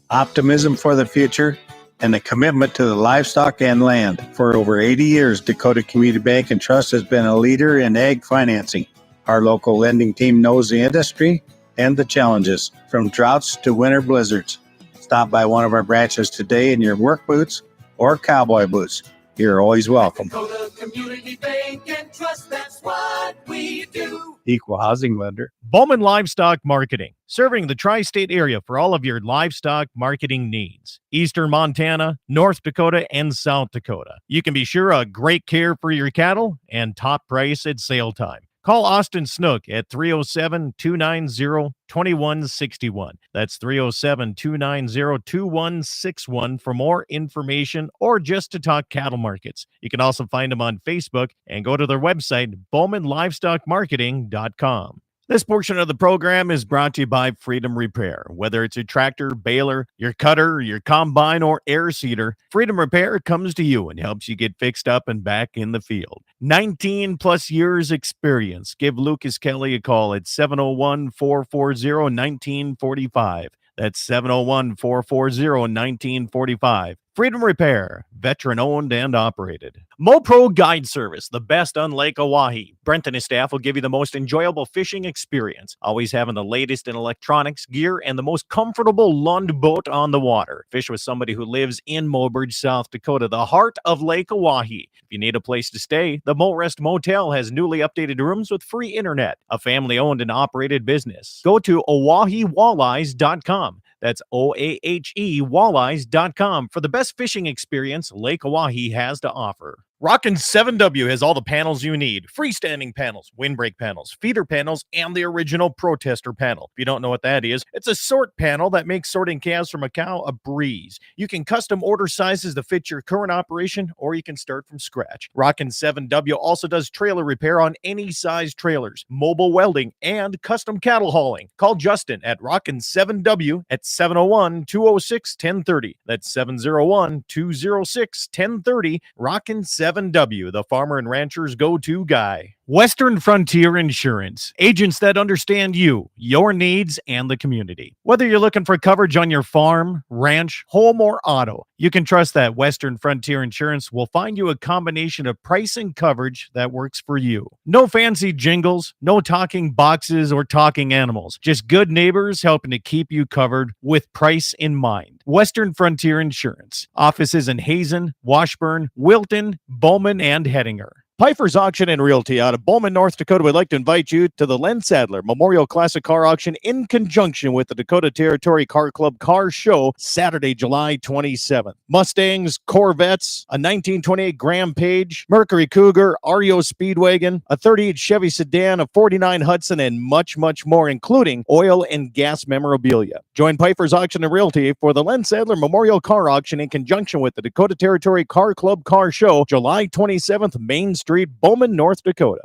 optimism for the future, and a commitment to the livestock and land. For over 80 years, Dakota Community Bank and Trust has been a leader in ag financing. Our local lending team knows the industry and the challenges, from droughts to winter blizzards. Stop by one of our branches today in your work boots or cowboy boots. You're always welcome. Dakota Community Bank and Trust, that's what we do. Equal housing lender. Bowman Livestock Marketing, serving the tri-state area for all of your livestock marketing needs. Eastern Montana, North Dakota, and South Dakota. You can be sure of great care for your cattle and top price at sale time. Call Austin Snook at 307-290-2161. That's 307-290-2161 for more information or just to talk cattle markets. You can also find them on Facebook and go to their website, bowmanlivestockmarketing.com. This portion of the program is brought to you by Freedom Repair. Whether it's a tractor, baler, your cutter, your combine, or air seeder, Freedom Repair comes to you and helps you get fixed up and back in the field. 19 plus years experience. Give Lucas Kelly a call at 701-440-1945. That's 701-440-1945. Freedom Repair, veteran-owned and operated. MoPro Guide Service, the best on Lake Oahe. Brent and his staff will give you the most enjoyable fishing experience, always having the latest in electronics, gear, and the most comfortable Lund boat on the water. Fish with somebody who lives in Mobridge, South Dakota, the heart of Lake Oahe. If you need a place to stay, the Morest Motel has newly updated rooms with free internet, a family-owned and operated business. Go to OaheWalleyes.com. That's OAHE Walleyes.com for the best fishing experience Lake Oahe has to offer. Rockin' 7W has all the panels you need. Freestanding panels, windbreak panels, feeder panels, and the original protester panel. If you don't know what that is, it's a sort panel that makes sorting calves from a cow a breeze. You can custom order sizes to fit your current operation, or you can start from scratch. Rockin' 7W also does trailer repair on any size trailers, mobile welding, and custom cattle hauling. Call Justin at Rockin' 7W at 701-206-1030. That's 701-206-1030. Rockin' 7W, the farmer and rancher's go-to guy. Western Frontier Insurance, agents that understand you, your needs, and the community. Whether you're looking for coverage on your farm, ranch, home, or auto, you can trust that Western Frontier Insurance will find you a combination of price and coverage that works for you. No fancy jingles, no talking boxes or talking animals, just good neighbors helping to keep you covered with price in mind. Western Frontier Insurance. Offices in Hazen, Washburn, Wilton, Bowman, and Hettinger. Pfeiffer's Auction and Realty out of Bowman, North Dakota would like to invite you to the Len Sadler Memorial Classic Car Auction in conjunction with the Dakota Territory Car Club Car Show, Saturday, July 27th. Mustangs, Corvettes, a 1928 Graham Page, Mercury Cougar, REO Speedwagon, a 38 Chevy sedan, a 49 Hudson, and much, much more, including oil and gas memorabilia. Join Pfeiffer's Auction and Realty for the Len Sadler Memorial Car Auction in conjunction with the Dakota Territory Car Club Car Show, July 27th, Main Street, Bowman, North Dakota.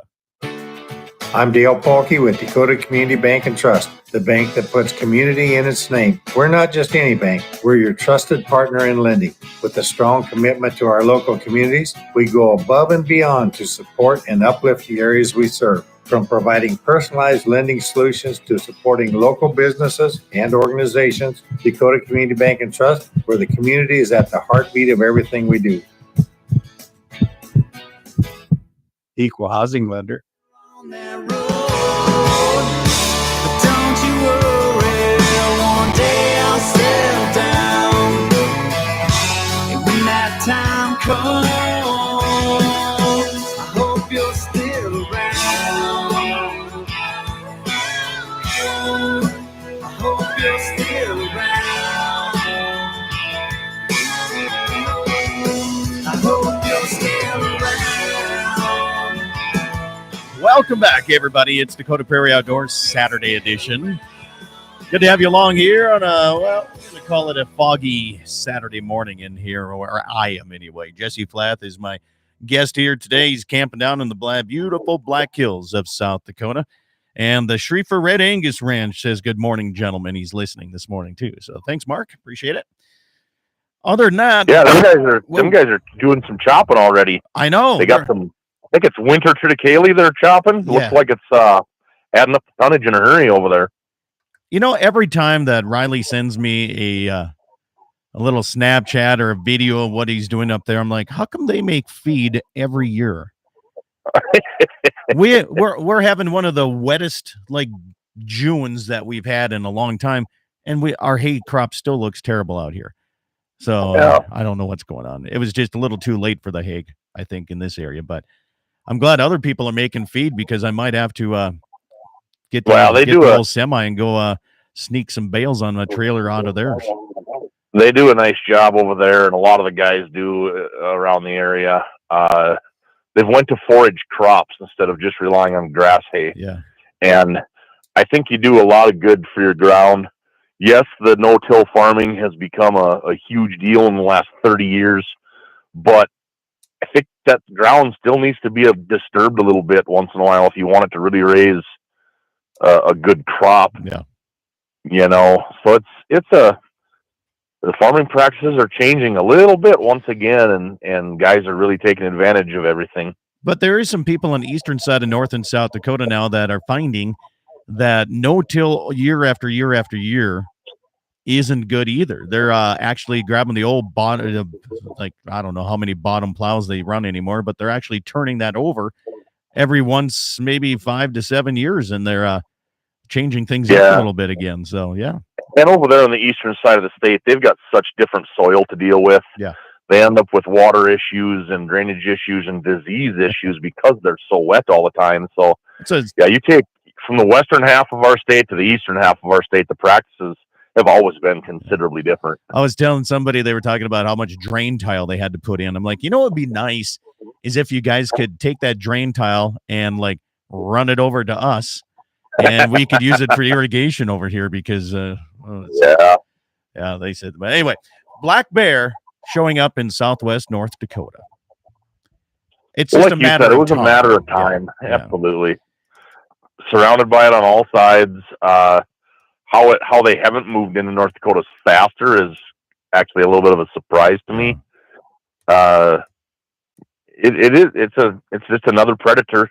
I'm Dale Polkey with Dakota Community Bank and Trust, the bank that puts community in its name. We're not just any bank, we're your trusted partner in lending. With a strong commitment to our local communities, we go above and beyond to support and uplift the areas we serve. From providing personalized lending solutions to supporting local businesses and organizations, Dakota Community Bank and Trust, where the community is at the heartbeat of everything we do. Equal housing lender. On that road, but don't you worry, one day I'll settle down. And when that time comes, I hope you're still around. I hope you're still around. I hope you're still around. Welcome back, everybody. It's Dakota Prairie Outdoors Saturday edition. Good to have you along here on a, well, I'm going to call it a foggy Saturday morning in here, or I am anyway. Jesse Flath is my guest here today. He's camping down in the beautiful Black Hills of South Dakota. And the Schriefer Red Angus Ranch says, good morning, gentlemen. He's listening this morning, too. So thanks, Mark. Appreciate it. Other than that, Yeah, them guys are doing some chopping already. I know. They got some. I think it's winter triticale they're chopping. Yeah. Looks like it's adding up the tonnage in a hurry over there. You know, every time that Riley sends me a little Snapchat or a video of what he's doing up there, I'm like, how come they make feed every year? We're having one of the wettest like Junes that we've had in a long time, and our hay crop still looks terrible out here. So Yeah. I don't know what's going on. It was just a little too late for the hay, I think, in this area. But I'm glad other people are making feed, because I might have to get the old semi and go sneak some bales on a trailer out of theirs. They do a nice job over there, and a lot of the guys do around the area. They've went to forage crops instead of just relying on grass hay. Yeah. And I think you do a lot of good for your ground. Yes, the no-till farming has become a huge deal in the last 30 years, but I think that ground still needs to be disturbed a little bit once in a while if you want it to really raise a good crop. Yeah. You know, so the farming practices are changing a little bit once again, and guys are really taking advantage of everything. But there is some people on the eastern side of North and South Dakota now that are finding that no-till year after year after year isn't good either. They're actually grabbing the old bottom, like, I don't know how many bottom plows they run anymore, but they're actually turning that over every once, maybe 5 to 7 years, and they're changing things up a little bit again. So, yeah. And over there on the eastern side of the state, they've got such different soil to deal with. Yeah. They end up with water issues and drainage issues and disease issues because they're so wet all the time. So, you take from the western half of our state to the eastern half of our state, the practices have always been considerably different. I was telling somebody, they were talking about how much drain tile they had to put in. I'm like, you know what would be nice is if you guys could take that drain tile and like run it over to us, and we could use it for irrigation over here, because they said. But anyway, black bear showing up in southwest North Dakota. It's just a matter of time. It was a matter of time. Yeah. Absolutely. Surrounded by it on all sides. How they haven't moved into North Dakota faster is actually a little bit of a surprise to me. It's just another predator.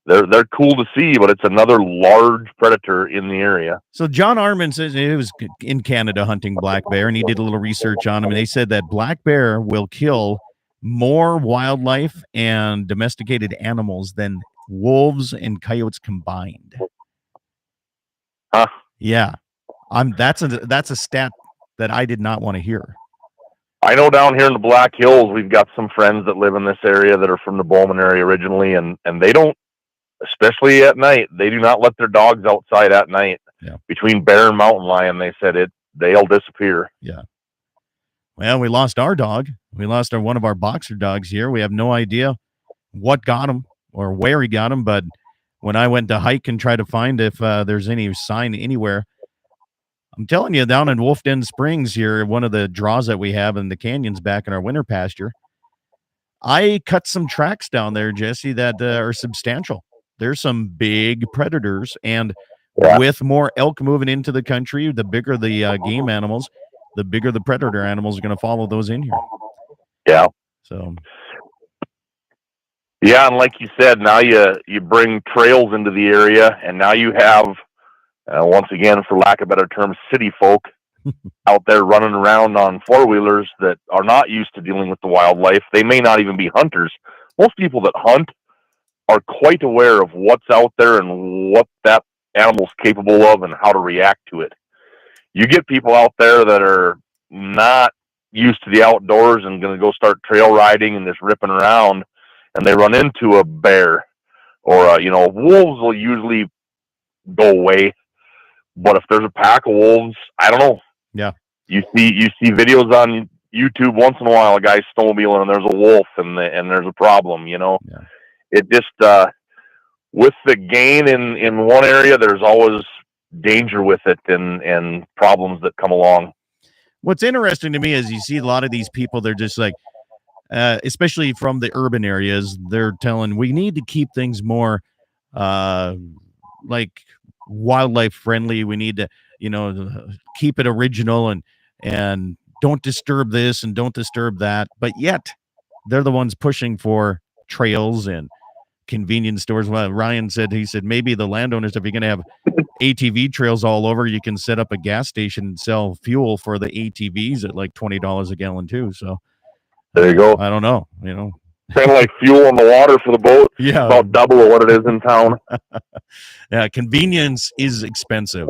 They're cool to see, but it's another large predator in the area. So John Arman says he was in Canada hunting black bear, and he did a little research on them, and they said that black bear will kill more wildlife and domesticated animals than wolves and coyotes combined. Huh? Yeah. That's a stat that I did not want to hear. I know down here in the Black Hills, we've got some friends that live in this area that are from the Bowman area originally, and they don't, especially at night, they do not let their dogs outside at night. Yeah. Between bear and mountain lion, they said they'll disappear. Yeah. Well, we lost our dog. We lost one of our boxer dogs here. We have no idea what got him or where he got him, but when I went to hike and try to find if there's any sign anywhere, I'm telling you, down in Wolf Den Springs here, one of the draws that we have in the canyons back in our winter pasture, I cut some tracks down there, Jesse, that are substantial. there's some big predators, and Yeah. with more elk moving into the country, the bigger the game animals, the bigger the predator animals are going to follow those in here. Yeah. So Yeah, and like you said, now you bring trails into the area, and now you have, once again, for lack of better terms, city folk out there running around on four-wheelers that are not used to dealing with the wildlife. They may not even be hunters. Most people that hunt are quite aware of what's out there and what that animal's capable of and how to react to it. You get people out there that are not used to the outdoors and going to go start trail riding and just ripping around, and they run into a bear or wolves will usually go away. But if there's a pack of wolves, I don't know. Yeah. You see videos on YouTube once in a while, a guy's snowmobiling and there's a wolf and there's a problem, Yeah. It just, with the gain in one area, there's always danger with it and problems that come along. What's interesting to me is you see a lot of these people, they're just like, especially from the urban areas, they're telling we need to keep things more like wildlife friendly. We need to, keep it original and don't disturb this and don't disturb that. But yet they're the ones pushing for trails and convenience stores. Well, Ryan said, maybe the landowners, if you're going to have ATV trails all over, you can set up a gas station and sell fuel for the ATVs at like $20 a gallon too. So there you go. I don't know, Kind of like fuel in the water for the boat. Yeah. About double of what it is in town. Yeah. Convenience is expensive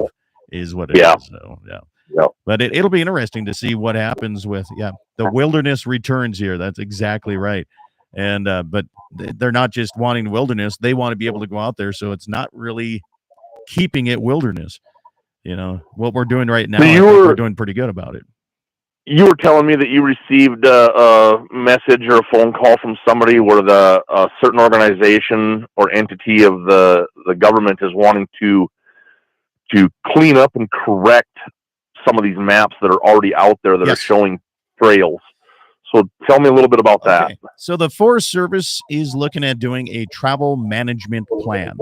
is what it Yeah. is. So, yeah. Yep. But it'll be interesting to see what happens with, the wilderness returns here. That's exactly right. And, but they're not just wanting wilderness. They want to be able to go out there. So it's not really keeping it wilderness. What we're doing right now, So I think we're doing pretty good about it. You were telling me that you received a message or a phone call from somebody where a certain organization or entity of the government is wanting to clean up and correct some of these maps that are already out there that Yes. are showing trails. So tell me a little bit about that. Okay. So the Forest Service is looking at doing a travel management plan.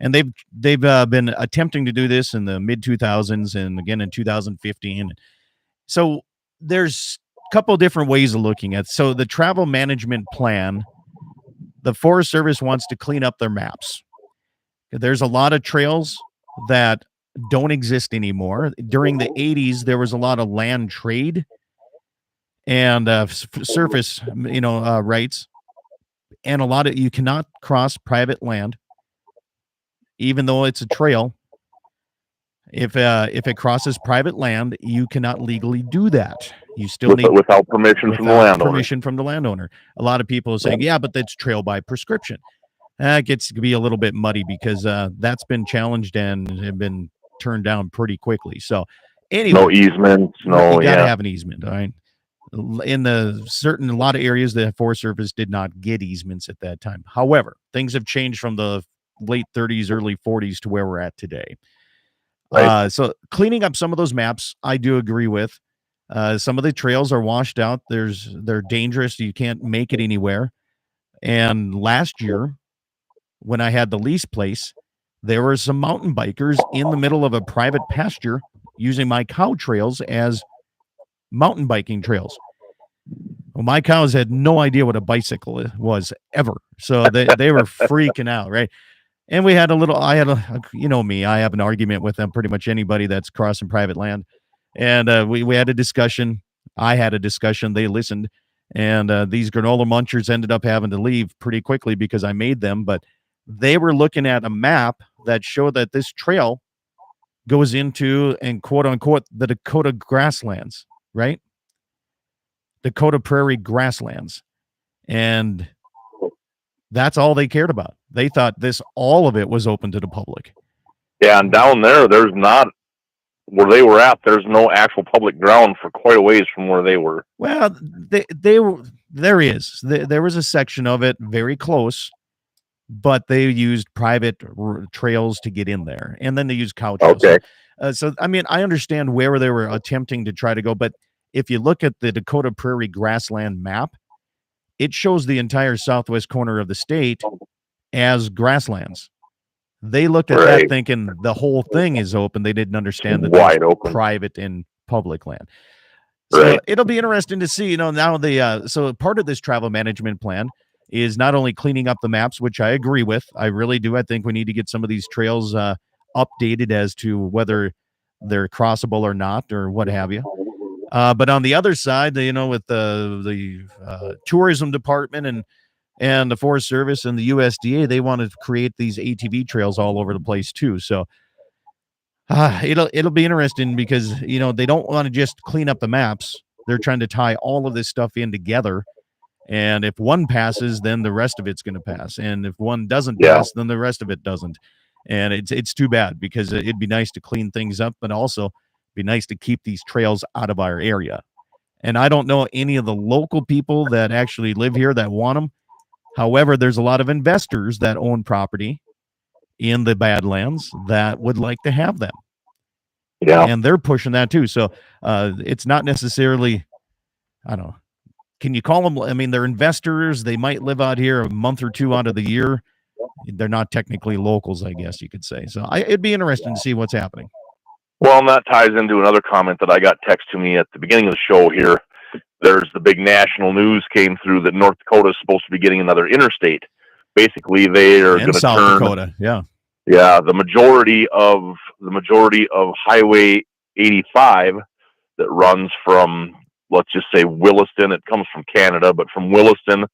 And they've been attempting to do this in the mid 2000s and again in 2015. So there's a couple different ways of looking at. So the travel management plan, the Forest Service wants to clean up their maps. There's a lot of trails that don't exist anymore. During the 80s, there was a lot of land trade and surface, rights, and a lot of you cannot cross private land, even though it's a trail. If it crosses private land, you cannot legally do that. You still need without permission from the landowner. Permission from the landowner. A lot of people are saying, yeah, but that's trail by prescription. It gets to be a little bit muddy because that's been challenged and have been turned down pretty quickly. So anyway, No easements. No, you gotta yeah. have an easement. All right. In a lot of areas, the Forest Service did not get easements at that time. However, things have changed from the late 30s, early 40s to where we're at today. Right. So cleaning up some of those maps, I do agree with. Some of the trails are washed out. They're dangerous. You can't make it anywhere. And last year, when I had the lease place, there were some mountain bikers in the middle of a private pasture using my cow trails as mountain biking trails. Well, my cows had no idea what a bicycle was ever. So they were freaking out, right? And we had I have an argument with them, pretty much anybody that's crossing private land. And we had a discussion. I had a discussion. They listened. And these granola munchers ended up having to leave pretty quickly because I made them. But they were looking at a map that showed that this trail goes into, and quote unquote, the Dakota grasslands, right? Dakota prairie grasslands. And that's all they cared about. They thought all of it was open to the public. Yeah, and down there, there's not where they were at. There's no actual public ground for quite a ways from where they were. Well, there was a section of it very close, but they used private trails to get in there, and then they used cow trails. Okay. So I mean, I understand where they were attempting to try to go, but if you look at the Dakota prairie grassland map, it shows the entire southwest corner of the state as grasslands. They looked at that Right. thinking the whole thing is open. They didn't understand that Wide there's open. private and public land. So Right. it'll be interesting to see, now so part of this travel management plan is not only cleaning up the maps, which I agree with. I really do. I think we need to get some of these trails updated as to whether they're crossable or not, or what have you. But on the other side, with the tourism department and the Forest Service and the USDA, they want to create these ATV trails all over the place too. So it'll be interesting because they don't want to just clean up the maps. They're trying to tie all of this stuff in together. And if one passes, then the rest of it's going to pass. And if one doesn't pass, then the rest of it doesn't. And it's too bad because it'd be nice to clean things up, but also be nice to keep these trails out of our area. And I don't know any of the local people that actually live here that want them. However, there's a lot of investors that own property in the Badlands that would like to have them. Yeah. And they're pushing that too. So it's not necessarily, I don't know. Can you call them? I mean, they're investors. They might live out here a month or two out of the year. They're not technically locals, I guess you could say. So it'd be interesting to see what's happening. Well, and that ties into another comment that I got text to me at the beginning of the show here. There's the big national news came through that North Dakota is supposed to be getting another interstate. Basically, they are going to South turn Dakota, yeah, the majority of Highway 85 that runs from, let's just say, Williston. It comes from Canada, but from Williston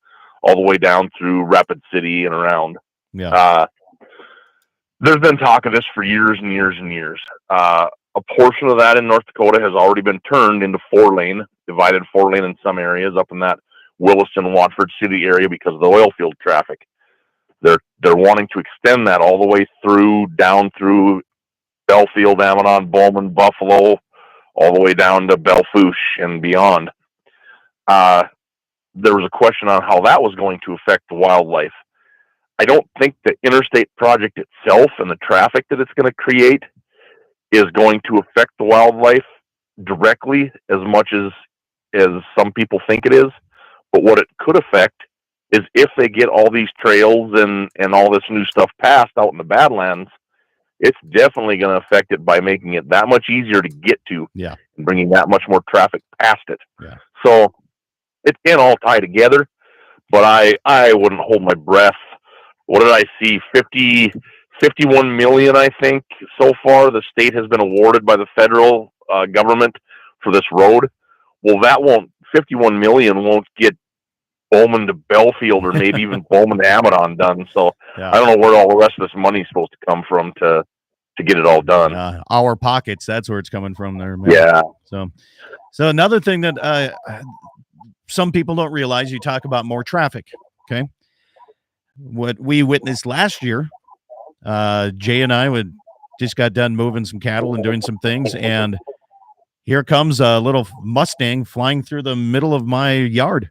all the way down through Rapid City and around. Yeah. There's been talk of this for years and years and years. A portion of that in North Dakota has already been turned into 4-lane, divided 4-lane in some areas up in that Williston, Watford City area because of the oil field traffic. They're wanting to extend that all the way down through Belfield, Ammonon, Bowman, Buffalo, all the way down to Belfouche and beyond. There was a question on how that was going to affect the wildlife. I don't think the interstate project itself and the traffic that it's going to create is going to affect the wildlife directly as much as some people think it is. But what it could affect is if they get all these trails and all this new stuff passed out in the Badlands, it's definitely going to affect it by making it that much easier to get to, yeah, and bringing that much more traffic past it. Yeah. So it can all tie together, but I wouldn't hold my breath. What did I see? 51 million, I think, so far the state has been awarded by the federal government for this road. Well, 51 million won't get Bowman to Belfield or maybe even Bowman to Ammonon done. So yeah. I don't know where all the rest of this money is supposed to come from to get it all done. Our pockets, that's where it's coming from there, man. Yeah. So another thing that some people don't realize, you talk about more traffic, okay? What we witnessed last year, Jay and I just got done moving some cattle and doing some things, and here comes a little Mustang flying through the middle of my yard.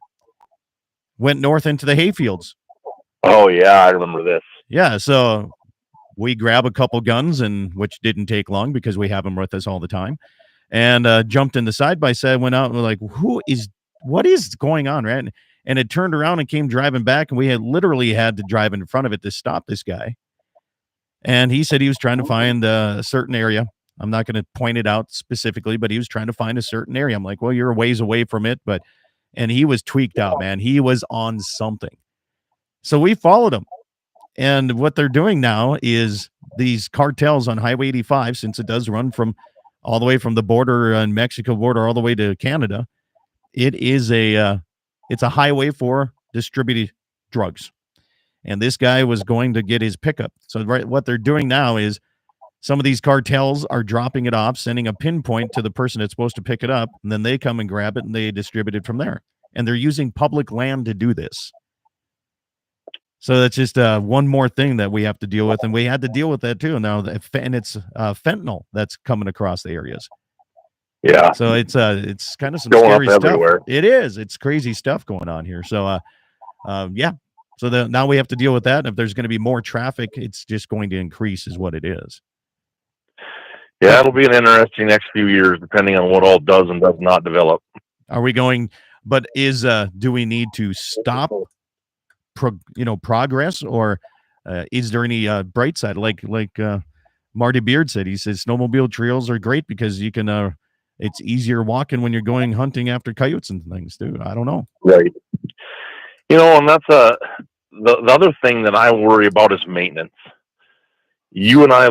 Went north into the hayfields. Oh, yeah, I remember this. Yeah, so we grab a couple guns, and which didn't take long because we have them with us all the time, and jumped in the side-by-side, went out, and we're like, what is going on, right? And it turned around and came driving back, and we literally had to drive in front of it to stop this guy. And he said he was trying to find a certain area. I'm not going to point it out specifically, but he was trying to find a certain area. I'm like, well, you're a ways away from it, and he was tweaked out, man. He was on something. So we followed him. And what they're doing now is these cartels on Highway 85, since it does run all the way from the border and Mexico border all the way to Canada, it's a highway for distributed drugs. And this guy was going to get his pickup. So what they're doing now is some of these cartels are dropping it off, sending a pinpoint to the person that's supposed to pick it up, and then they come and grab it and they distribute it from there. And they're using public land to do this. So that's just one more thing that we have to deal with, and we had to deal with that too. Now, and it's fentanyl that's coming across the areas. Yeah. So it's kind of some going scary up stuff. everywhere. It is. It's crazy stuff going on here. So yeah. So now we have to deal with that. And if there's going to be more traffic, it's just going to increase, is what it is. Yeah, it'll be an interesting next few years, depending on what all does and does not develop. Are we going? But do we need to stop progress, or Is there any bright side? Like Marty Beard said, he says snowmobile trails are great because you can. It's easier walking when you're going hunting after coyotes and things too. I don't know. Right. And that's the other thing that I worry about is maintenance. You and I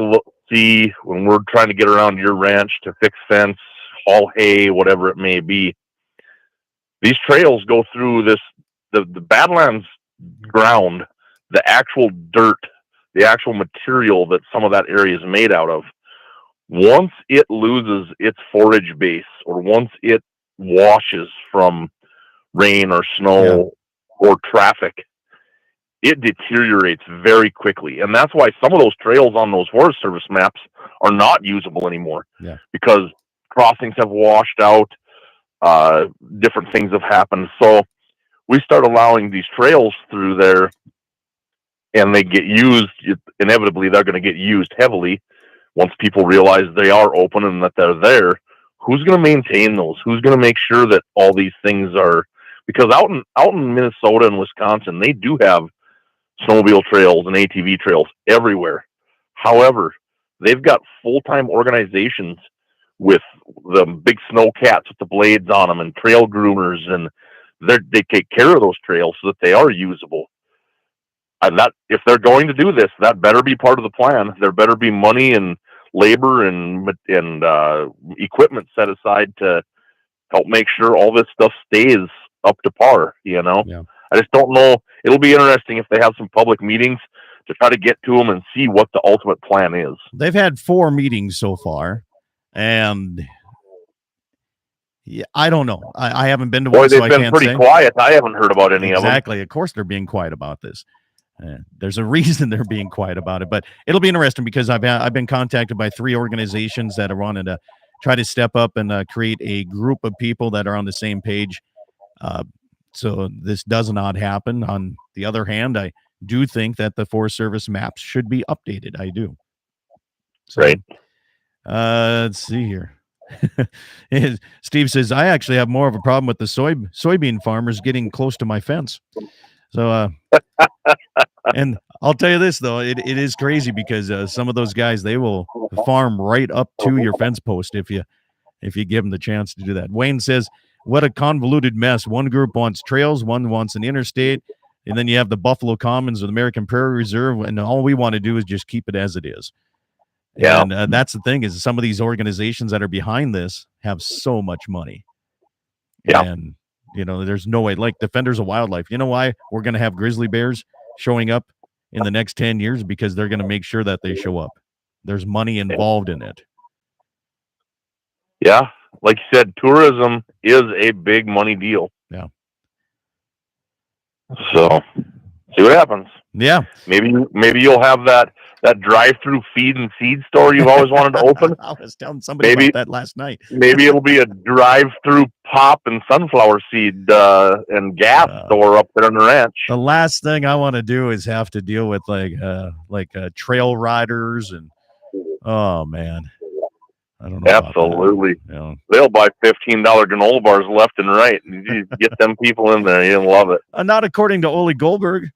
see when we're trying to get around your ranch to fix fence, haul hay, whatever it may be. These trails go through the Badlands ground, the actual dirt, the actual material that some of that area is made out of. Once it loses its forage base, or once it washes from rain or snow or traffic, it deteriorates very quickly. And that's why some of those trails on those Forest Service maps are not usable anymore. Yeah. Because crossings have washed out, different things have happened. So we start allowing these trails through there, and they get used. Inevitably, they're going to get used heavily once people realize they are open and that they're there. Who's going to maintain those? Who's going to make sure that all these things are? Because out in Minnesota and Wisconsin, they do have snowmobile trails and ATV trails everywhere. However, they've got full-time organizations with the big snow cats with the blades on them and trail groomers, and they take care of those trails so that they are usable. And that, if they're going to do this, that better be part of the plan. There better be money and labor and equipment set aside to help make sure all this stuff stays up to par. Yeah. I just don't know. It'll be interesting if they have some public meetings to try to get to them and see what the ultimate plan is. They've had 4 meetings so far, and I don't know. I haven't been to one, They've so I been can't pretty say. quiet. I haven't heard about any of them. Exactly. Of course, they're being quiet about this. There's a reason they're being quiet about it, but it'll be interesting because I've been contacted by 3 organizations that are wanting to try to step up and create a group of people that are on the same page. So this does not happen. On the other hand, I do think that the Forest Service maps should be updated. I do. So, right. Let's see here. Steve says, I actually have more of a problem with the soybean farmers getting close to my fence. So, and I'll tell you this, though, it is crazy because some of those guys, they will farm right up to your fence post if you give them the chance to do that. Wayne says, what a convoluted mess. One group wants trails, one wants an interstate, and then you have the Buffalo Commons or the American Prairie Reserve, and all we want to do is just keep it as it is. Yeah. And that's the thing, is some of these organizations that are behind this have so much money. Yeah. And, there's no way, like Defenders of Wildlife. You know why we're going to have grizzly bears showing up in the next 10 years? Because they're going to make sure that they show up. There's money involved in it. Yeah. Like you said, tourism is a big money deal. Yeah. So see what happens. Yeah. Maybe you'll have that drive-through feed and seed store you've always wanted to open. I was telling somebody about that last night. Maybe it'll be a drive-through pop and sunflower seed and gas store up there on the ranch. The last thing I want to do is have to deal with like trail riders and oh man, I don't know. Absolutely. They'll buy $15 granola bars left and right. You get them people in there, you'll love it. Not according to Ole Goldberg.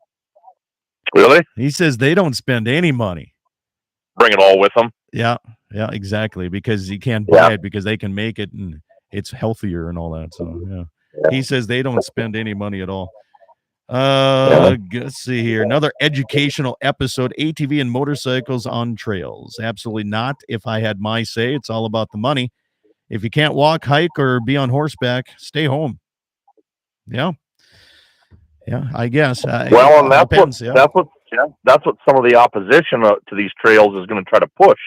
Really? He says they don't spend any money. Bring it all with them. Yeah, exactly. Because you can't buy it because they can make it and it's healthier and all that. So yeah. He says they don't spend any money at all. Let's see here. Another educational episode, ATV and motorcycles on trails. Absolutely not. If I had my say, it's all about the money. If you can't walk, hike, or be on horseback, stay home. Yeah. Yeah, I guess. Well, and that's what some of the opposition to these trails is going to try to push.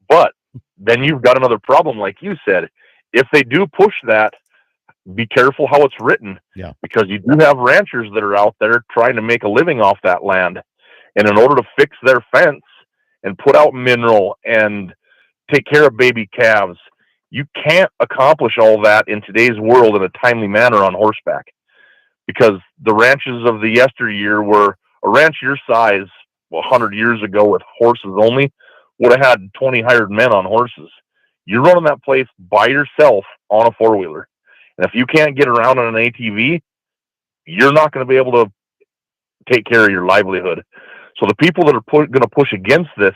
But then you've got another problem, like you said. If they do push that, be careful how it's written. Yeah. Because you do have ranchers that are out there trying to make a living off that land. And in order to fix their fence and put out mineral and take care of baby calves, you can't accomplish all that in today's world in a timely manner on horseback. Because the ranches of the yesteryear were a ranch your size 100 years ago with horses only would have had 20 hired men on horses. You're running that place by yourself on a 4-wheeler. And if you can't get around on an ATV, you're not going to be able to take care of your livelihood. So the people that are going to push against this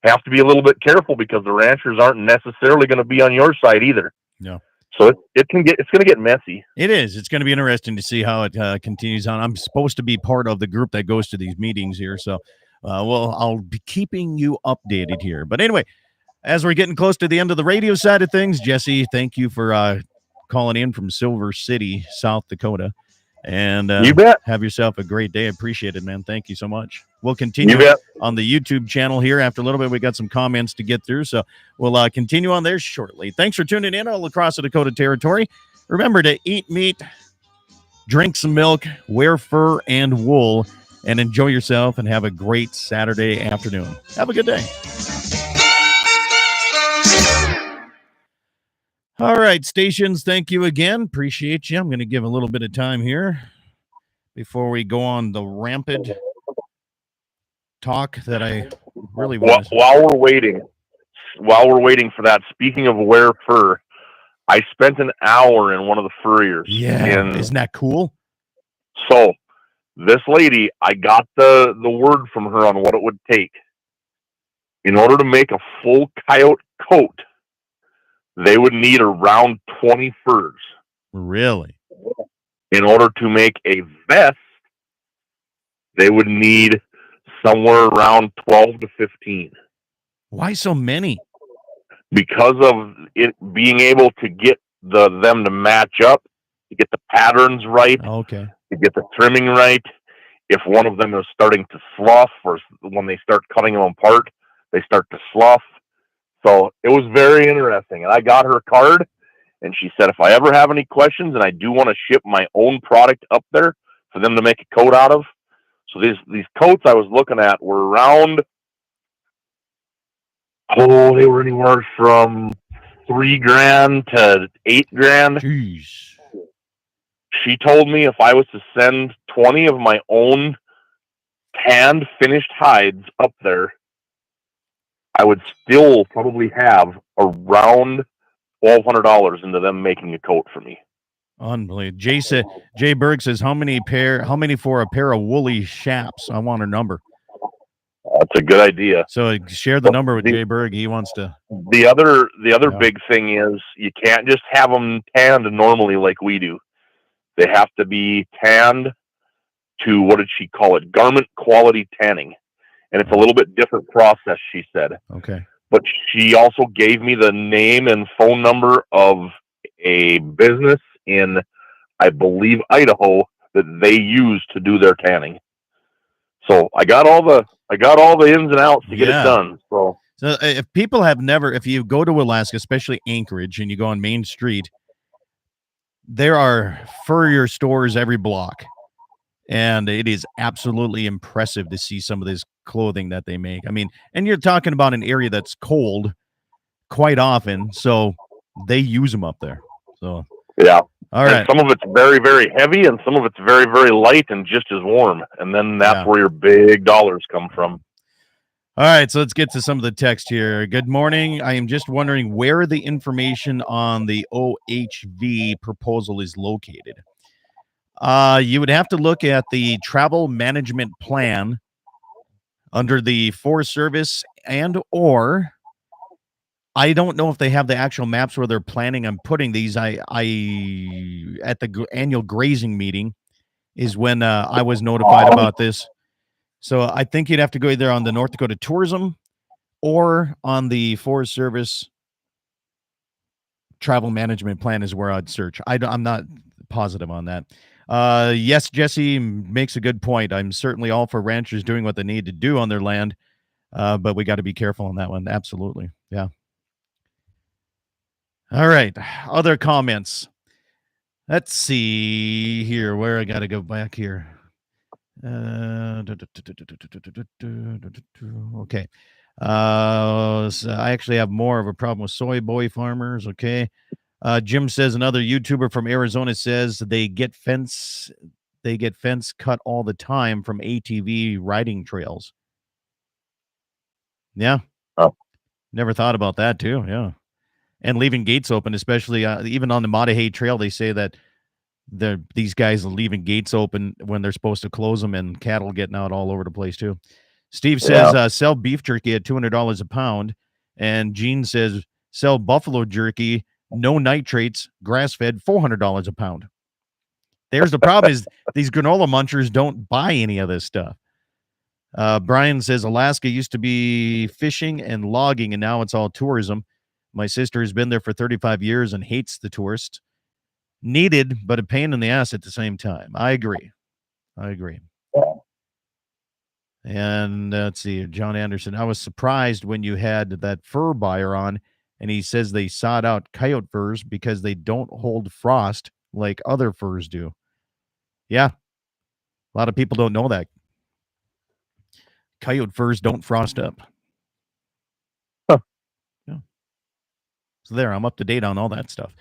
have to be a little bit careful, because the ranchers aren't necessarily going to be on your side either. No. So it's going to get messy. It is. It's going to be interesting to see how it continues on. I'm supposed to be part of the group that goes to these meetings here, so I'll be keeping you updated here. But anyway, as we're getting close to the end of the radio side of things, Jesse, thank you for calling in from Silver City, South Dakota. And you bet. Have yourself a great day. Appreciate it, man. Thank you so much. We'll continue on the YouTube channel here after a little bit. We got some comments to get through, so we'll continue on there shortly. Thanks for tuning in all across the Dakota Territory. Remember to eat meat, drink some milk, wear fur and wool, and enjoy yourself and have a great Saturday afternoon. Have a good day. All right, stations, thank you again. Appreciate you. I'm going to give a little bit of time here before we go on the rampant talk that I really want. While we're waiting for that, speaking of wear fur, I spent an hour in one of the furriers. Yeah, isn't that cool? So this lady, I got the word from her on what it would take. In order to make a full coyote coat, they would need around 20 furs. Really? In order to make a vest, they would need somewhere around 12 to 15. Why so many? Because of it being able to get them to match up, to get the patterns right, okay, to get the trimming right. If one of them is starting to slough, or when they start cutting them apart, they start to slough. So it was very interesting. And I got her card, and she said, if I ever have any questions, and I do want to ship my own product up there for them to make a coat out of. So these coats I was looking at were around, they were anywhere from $3,000 to $8,000. Jeez. She told me if I was to send 20 of my own tanned finished hides up there, I would still probably have around $1,200 into them making a coat for me. Unbelievable. Jay Berg says, how many for a pair of woolly chaps? I want a number. That's a good idea. So share the number with Jay Berg. He wants to. The other big thing is you can't just have them tanned normally like we do. They have to be tanned to, what did she call it? Garment quality tanning. And it's a little bit different process, she said. Okay. But she also gave me the name and phone number of a business in, I believe, Idaho that they use to do their tanning. So I got all the ins and outs to get it done. So if you go to Alaska, especially Anchorage, and you go on Main Street, there are furrier stores every block. And it is absolutely impressive to see some of this clothing that they make. I mean, and you're talking about an area that's cold quite often, so they use them up there. So yeah. All right. And some of it's very, very heavy, and some of it's very, very light and just as warm. And then that's where your big dollars come from. All right, so let's get to some of the text here. Good morning. I am just wondering where the information on the OHV proposal is located. You would have to look at the travel management plan under the Forest Service, and or I don't know if they have the actual maps where they're planning on putting these. I at the annual grazing meeting is when I was notified about this. So I think you'd have to go either on the North Dakota Tourism or on the Forest Service travel management plan is where I'd search. I'm not positive on that. Yes, Jesse makes a good point. I'm certainly all for ranchers doing what they need to do on their land, but we got to be careful on that one. Absolutely. Yeah. All right. Other comments. Let's see here where I got to go back here. Okay. So I actually have more of a problem with soy boy farmers. Okay. Jim says another YouTuber from Arizona says they get fence cut all the time from ATV riding trails. Yeah. Oh. Never thought about that too. Yeah. And leaving gates open, especially even on the Mattahay Trail, they say that these guys are leaving gates open when they're supposed to close them, and cattle getting out all over the place too. Steve says sell beef jerky at $200 a pound, and Gene says sell buffalo jerky, no nitrates, grass-fed, $400 a pound. There's the problem is these granola munchers don't buy any of this stuff. Brian says Alaska used to be fishing and logging, and now it's all tourism. My sister has been there for 35 years and hates the tourists. Needed, but a pain in the ass at the same time. I agree. And let's see, John Anderson. I was surprised when you had that fur buyer on, and he says they sought out coyote furs because they don't hold frost like other furs do. Yeah. A lot of people don't know that. Coyote furs don't frost up. Huh. Yeah. So there, I'm up to date on all that stuff.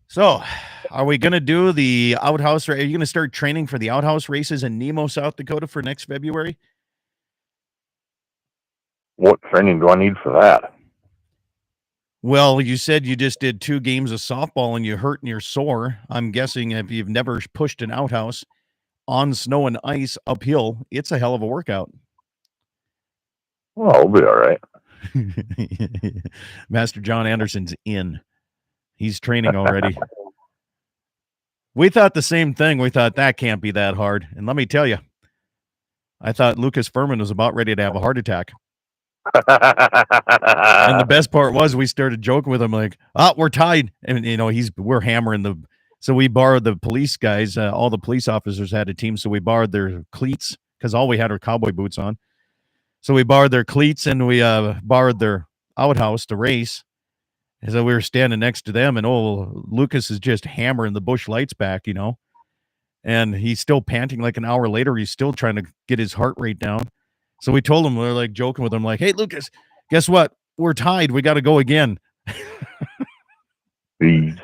So, are we going to do the outhouse? Are you going to start training for the outhouse races in Nemo, South Dakota for next February? What training do I need for that? Well, you said you just did 2 games of softball and you hurt and you're sore. I'm guessing if you've never pushed an outhouse on snow and ice uphill, it's a hell of a workout. Well, I'll be all right. Master John Anderson's in. He's training already. We thought the same thing. We thought that can't be that hard. And let me tell you, I thought Lucas Furman was about ready to have a heart attack. And the best part was we started joking with him like, we're tied. And, we're hammering so we borrowed the police guys. All the police officers had a team. So we borrowed their cleats because all we had were cowboy boots on. So we borrowed their cleats and we borrowed their outhouse to race. And so we were standing next to them, and Lucas is just hammering the bush lights back, and he's still panting. Like an hour later, he's still trying to get his heart rate down. So we told him, we're like joking with him, like, "Hey, Lucas, guess what? We're tied. We got to go again." You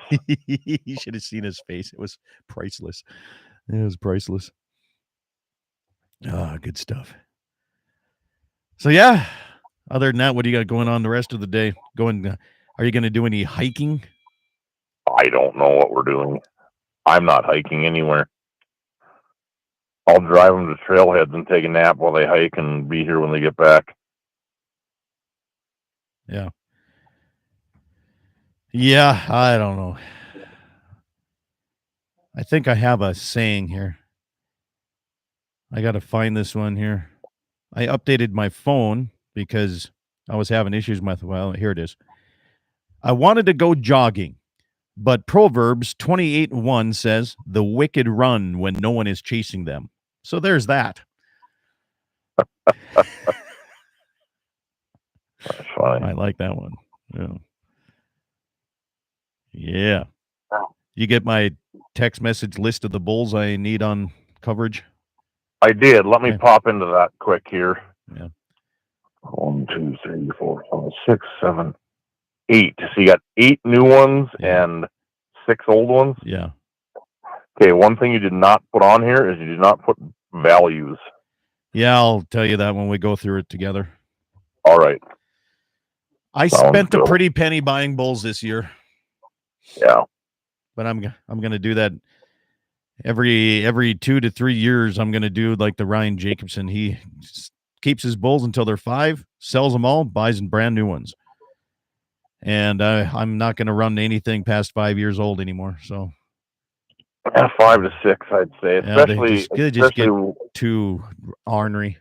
should have seen his face. It was priceless. Good stuff. So yeah. Other than that, what do you got going on the rest of the day? Are you going to do any hiking? I don't know what we're doing. I'm not hiking anywhere. I'll drive them to trailheads and take a nap while they hike and be here when they get back. Yeah. Yeah, I don't know. I think I have a saying here. I got to find this one here. I updated my phone because I was having issues with, here it is. I wanted to go jogging, but Proverbs 28:1 says, the wicked run when no one is chasing them. So there's that. That's fine. I like that one. Yeah. You get my text message list of the bulls I need on coverage? I did. Let me pop into that quick here. Yeah. 1, 2, 3, 4, 5, 6, 7, 8. So you got 8 new ones and 6 old ones? Yeah. Okay, one thing you did not put on here is you did not put values. Yeah, I'll tell you that when we go through it together. All right. I spent a pretty penny buying bulls this year. Yeah. But I'm going to do that every 2 to 3 years. I'm going to do like the Ryan Jacobson. He keeps his bulls until they're 5, sells them all, buys brand new ones. And I'm not going to run anything past 5 years old anymore. So 5 to 6, I'd say. Especially just get too ornery.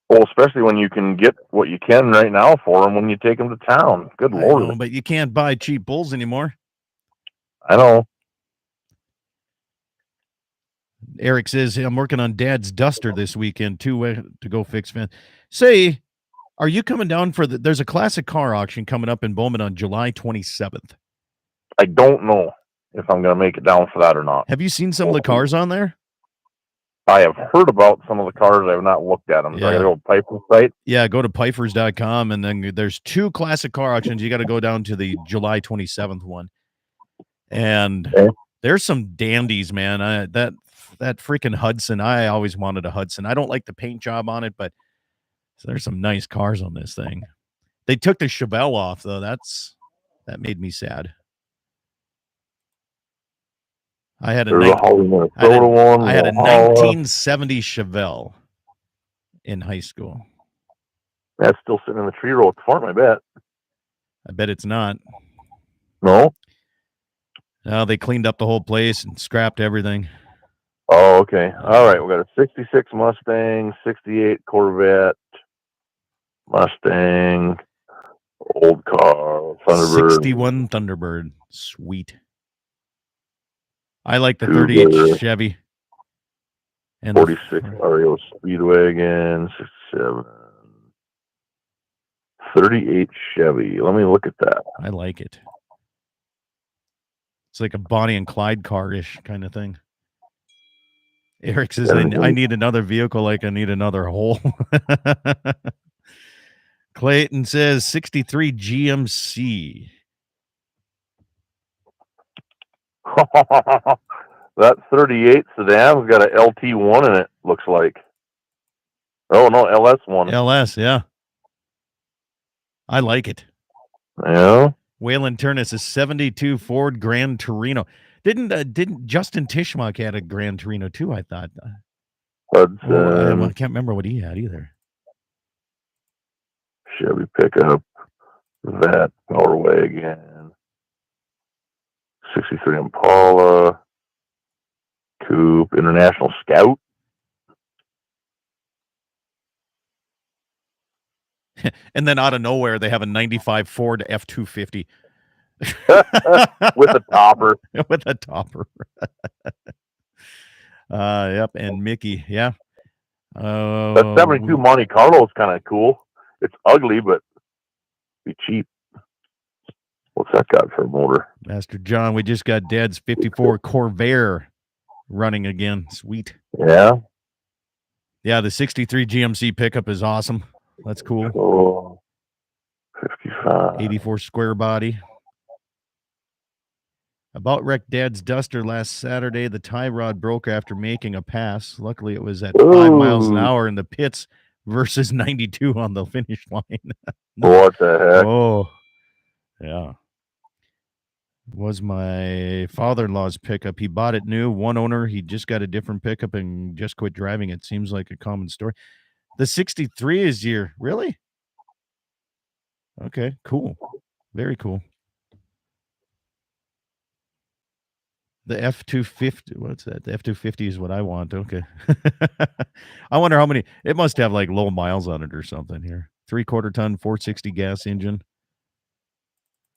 Well, especially when you can get what you can right now for them when you take them to town. Good Lord. Know, but you can't buy cheap bulls anymore. I know. Eric says, I'm working on Dad's Duster this weekend too to go fix fence. Say, are you coming down for there's a classic car auction coming up in Bowman on July 27th. I don't know if I'm going to make it down for that or not. Have you seen some of the cars on there? I have heard about some of the cars. I have not looked at them. Yeah. So I got to go to Piper's site. Yeah, go to Pifers.com, and then there's 2 classic car auctions. You got to go down to the July 27th one. And there's some dandies, man. That freaking Hudson, I always wanted a Hudson. I don't like the paint job on it, but there's some nice cars on this thing. They took the Chevelle off, though. That made me sad. I had a There's a Holly, Minnesota one. I had a Valhalla. 1970 Chevelle in high school. That's still sitting in the tree row at the farm, I bet. I bet it's not. No? No, they cleaned up the whole place and scrapped everything. Oh, okay. All right. We got a 66 Mustang, 68 Corvette, Mustang, old car, Thunderbird. 61 Thunderbird. Sweet. I like the Cougar. 38 Chevy. And 46 REO Speedwagon, 67. 38 Chevy. Let me look at that. I like it. It's like a Bonnie and Clyde car-ish kind of thing. Eric says, I need another vehicle like I need another hole. Clayton says 63 GMC. That 38 sedan's got an LT1 in it, looks like. Oh, no, LS1. LS, yeah. I like it. Yeah. Waylon Turnus is 72 Ford Grand Torino. Didn't Justin Tishmock had a Grand Torino too, I thought. Hudson. I can't remember what he had either. Chevy pickup. That Power Wagon. 63 Impala. Coupe. International Scout. And then out of nowhere, they have a 95 Ford F-250. With a topper. With a topper. Yep, and Mickey, yeah. That 72 Monte Carlo is kind of cool. It's ugly, but be cheap. What's that got for a motor? Master John, we just got Dad's 54 Corvair running again. Sweet. Yeah. Yeah, the 63 GMC pickup is awesome. That's cool. Oh, 55. 84 square body. About wrecked Dad's Duster last Saturday. The tie rod broke after making a pass. Luckily, it was at 5 miles an hour in the pits versus 92 on the finish line. What the heck? Oh, yeah. Was my father-in-law's pickup. He bought it new, one owner. He just got a different pickup and just quit driving it. Seems like a common story. The 63 is your, really? Okay, cool. Very cool. The F-250, what's that? The F-250 is what I want. Okay. I wonder how many, it must have like low miles on it or something here. 3/4 ton, 460 gas engine.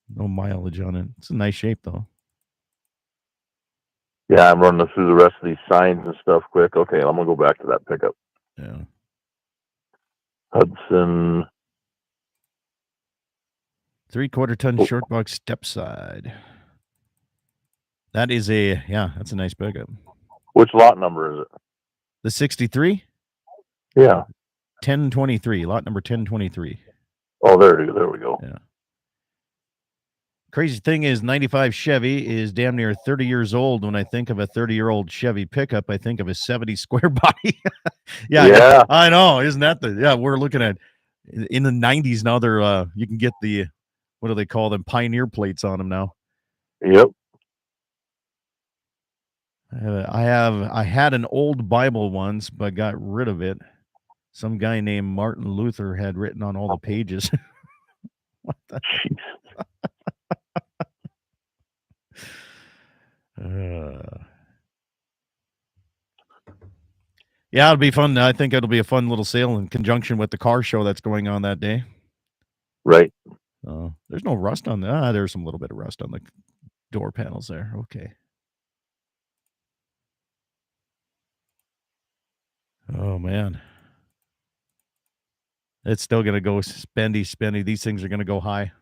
No mileage on it. It's a nice shape though. Yeah, I'm running through the rest of these signs and stuff quick. Okay, I'm going to go back to that pickup. Yeah. Hudson. 3/4 ton short box step side. That is that's a nice pickup. Which lot number is it? The 63? Yeah. 1023, lot number 1023. Oh, there we go. Yeah. Crazy thing is 95 Chevy is damn near 30 years old. When I think of a 30-year-old Chevy pickup, I think of a 70 square body. yeah, I know. Isn't that we're looking at in the 90s now. They're you can get the, what do they call them, Pioneer plates on them now. Yep. I had an old Bible once, but got rid of it. Some guy named Martin Luther had written on all the pages. What the? Yeah, it'll be fun. I think it'll be a fun little sale in conjunction with the car show that's going on that day. Right. There's no rust on that. There's some little bit of rust on the door panels there. Okay. Oh, man. It's still going to go spendy. These things are going to go high.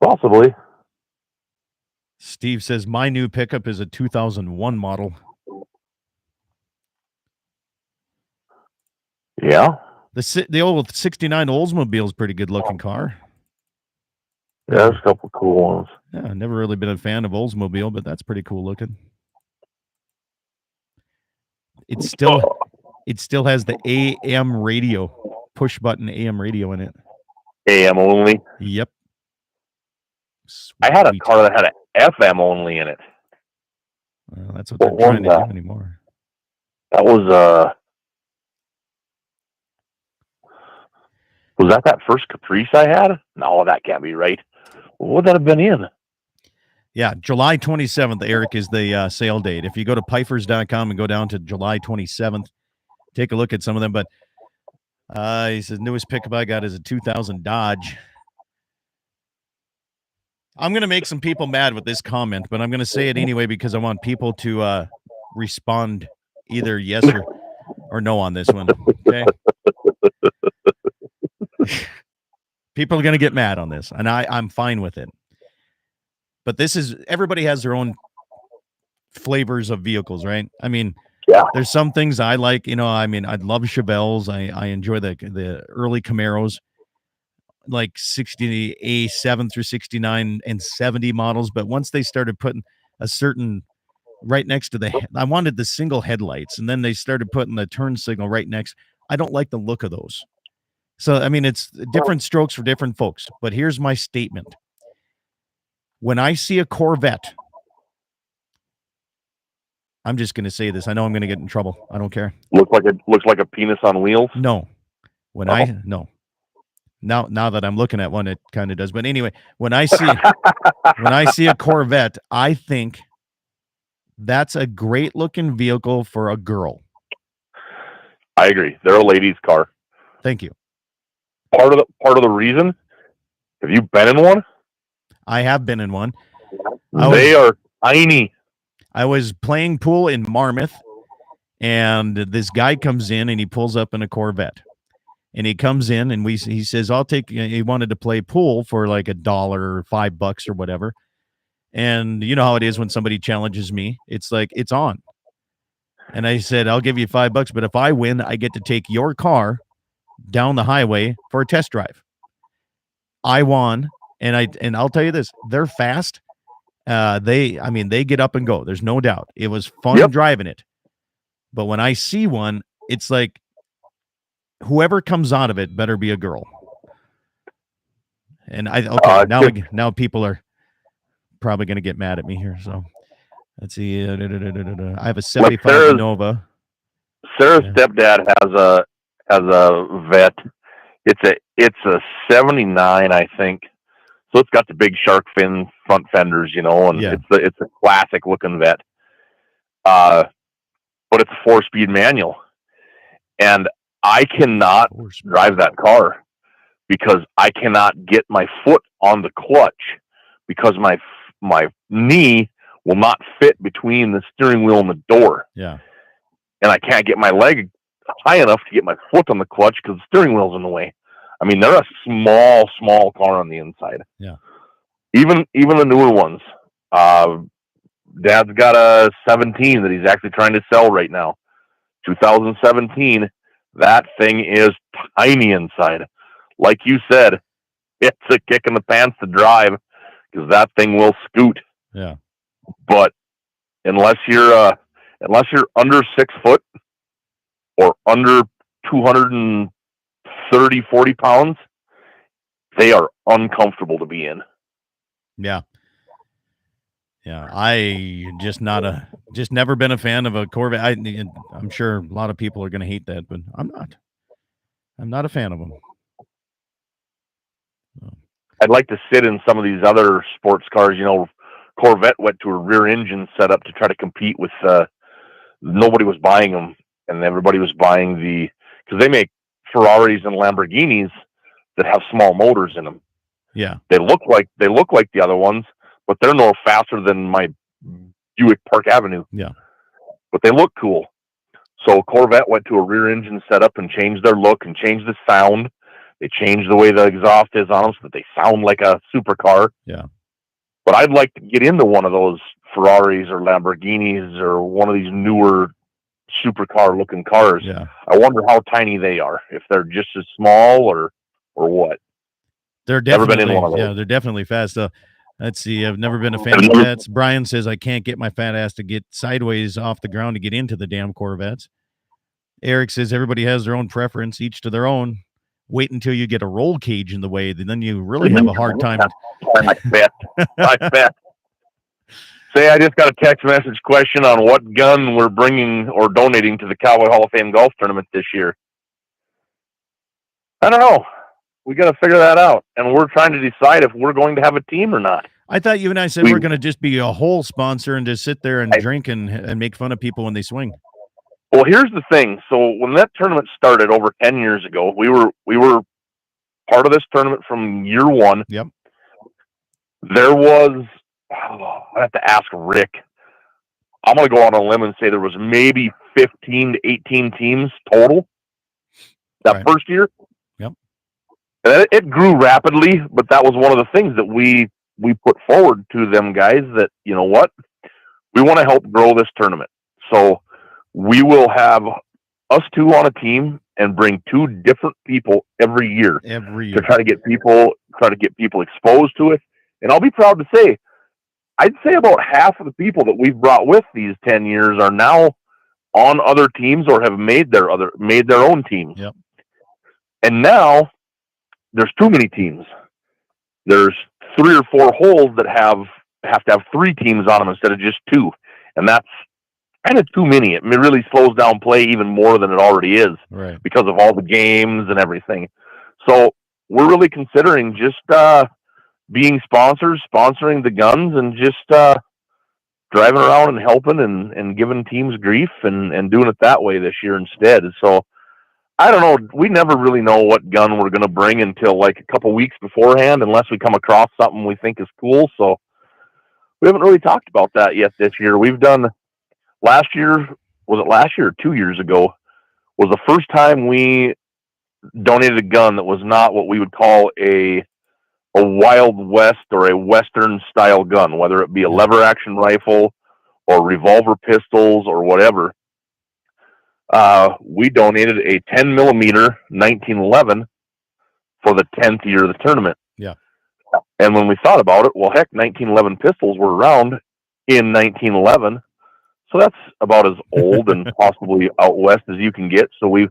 Possibly. Steve says, my new pickup is a 2001 model. Yeah. The old 69 Oldsmobile is a pretty good looking car. Yeah, there's a couple cool ones. Yeah, never really been a fan of Oldsmobile, but that's pretty cool looking. It still has the AM radio, push button AM radio in it. AM only? Yep. Sweet. I had a car that had an FM only in it. That's what they're What trying was to do that? anymore. That was that first Caprice I had? No, that can't be right. What would that have been in? Yeah, July 27th, Eric, is the sale date. If you go to Pifers.com and go down to July 27th, take a look at some of them. But he says, newest pickup I got is a 2000 Dodge. I'm going to make some people mad with this comment, but I'm going to say it anyway because I want people to respond either yes or no on this one. Okay. People are going to get mad on this, and I'm fine with it. But this is, everybody has their own flavors of vehicles, right? I mean, Yeah. there's some things I like, you know, I mean, I love Chevelles. I enjoy the early Camaros, like 67 through 69 and 70 models. But once they started putting a certain right next to I wanted the single headlights, and then they started putting the turn signal right next. I don't like the look of those. So, I mean, it's different strokes for different folks. But here's my statement. When I see a Corvette, I'm just going to say this. I know I'm going to get in trouble. I don't care. Looks like a penis on wheels. No. No. Now that I'm looking at one, it kind of does. But anyway, when I see a Corvette, I think that's a great looking vehicle for a girl. I agree. They're a lady's car. Thank you. Part of the reason, have you been in one? I have been in one. They are tiny. I was playing pool in Marmouth, and this guy comes in and he pulls up in a Corvette. And he comes in and he says, I'll take, he wanted to play pool for like $1 or $5 or whatever. And you know how it is when somebody challenges me, it's like, it's on. And I said, I'll give you $5, but if I win, I get to take your car down the highway for a test drive. I won. And I'll tell you this, they're fast. They get up and go. There's no doubt. It was fun driving it. But when I see one, it's like, whoever comes out of it better be a girl. And now people are probably going to get mad at me here. So let's see. I have a 75 Nova. Sarah's stepdad has a vet. It's a 79, I think. So it's got the big shark fin front fenders, you know, and it's a classic looking vet. But it's a 4-speed manual, and I cannot drive that car because I cannot get my foot on the clutch because my knee will not fit between the steering wheel and the door. Yeah. And I can't get my leg high enough to get my foot on the clutch because the steering wheel's in the way. I mean, they're a small car on the inside. Yeah. Even the newer ones. Dad's got a 17 that he's actually trying to sell right now. 2017. That thing is tiny inside. Like you said, it's a kick in the pants to drive because that thing will scoot. Yeah. But unless you're under 6 foot or under 230, 40 pounds, they are uncomfortable to be in. Yeah. Yeah. I just never been a fan of a Corvette. I'm sure a lot of people are going to hate that, but I'm not a fan of them. I'd like to sit in some of these other sports cars. You know, Corvette went to a rear engine setup to try to compete with, nobody was buying them, and everybody was buying because they make Ferraris and Lamborghinis that have small motors in them. Yeah. They look like the other ones, but they're no faster than my Buick Park Avenue. Yeah. But they look cool. So Corvette went to a rear engine setup and changed their look and changed the sound. They changed the way the exhaust is on them so that they sound like a supercar. Yeah. But I'd like to get into one of those Ferraris or Lamborghinis or one of these newer supercar looking cars. Yeah. I wonder how tiny they are, if they're just as small or what. They're definitely, never been in one of those. Yeah, they're definitely fast. Let's see. I've never been a fan of Corvettes. Brian says I can't get my fat ass to get sideways off the ground to get into the damn Corvettes. Eric says everybody has their own preference, each to their own. Wait until you get a roll cage in the way, then you really have a hard time. I bet. Say, I just got a text message question on what gun we're bringing or donating to the Cowboy Hall of Fame golf tournament this year. I don't know. We got to figure that out, and we're trying to decide if we're going to have a team or not. I thought you and I said we're going to just be a whole sponsor and just sit there and drink and make fun of people when they swing. Well, here's the thing. So when that tournament started over 10 years ago, we were part of this tournament from year one. Yep. There was, I have to ask Rick. I'm going to go on a limb and say there was maybe 15 to 18 teams total that first year. Yep. And it grew rapidly, but that was one of the things that we put forward to them guys that, you know what, we want to help grow this tournament. So we will have us two on a team and bring two different people every year to try to get people exposed to it. And I'll be proud to say, I'd say about half of the people that we've brought with these 10 years are now on other teams or have made their own teams. Yep. And now there's too many teams. There's 3 or 4 holes that have to have 3 teams on them instead of just 2. And that's kind of too many. It really slows down play even more than it already is, right, because of all the games and everything. So we're really considering just being sponsors, sponsoring the guns, and just driving around and helping and giving teams grief and doing it that way this year instead. So I don't know. We never really know what gun we're going to bring until like a couple weeks beforehand, unless we come across something we think is cool. So we haven't really talked about that yet this year. We've done last year or 2 years ago was the first time we donated a gun that was not what we would call a Wild West or a Western style gun, whether it be a lever action rifle or revolver pistols or whatever. We donated a 10 millimeter 1911 for the 10th year of the tournament. Yeah. And when we thought about it, well, heck, 1911 pistols were around in 1911. So that's about as old and possibly out west as you can get. So we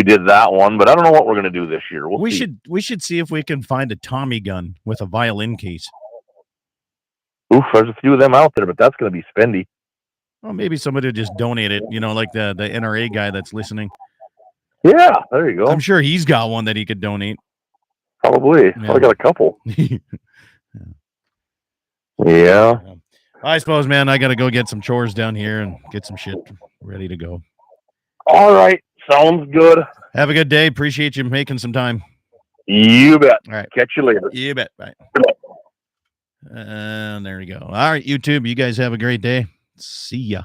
did that one, but I don't know what we're going to do this year. We should see if we can find a Tommy gun with a violin case. Oof, there's a few of them out there, but that's going to be spendy. Well, maybe somebody just donate it, like the NRA guy that's listening. Yeah, there you go. I'm sure he's got one that he could donate. Probably. Yeah. I got a couple. Yeah. I suppose, man, I got to go get some chores down here and get some shit ready to go. All right. Sounds good. Have a good day. Appreciate you making some time. You bet. All right. Catch you later. You bet. Bye. And there we go. All right, YouTube, you guys have a great day. See ya.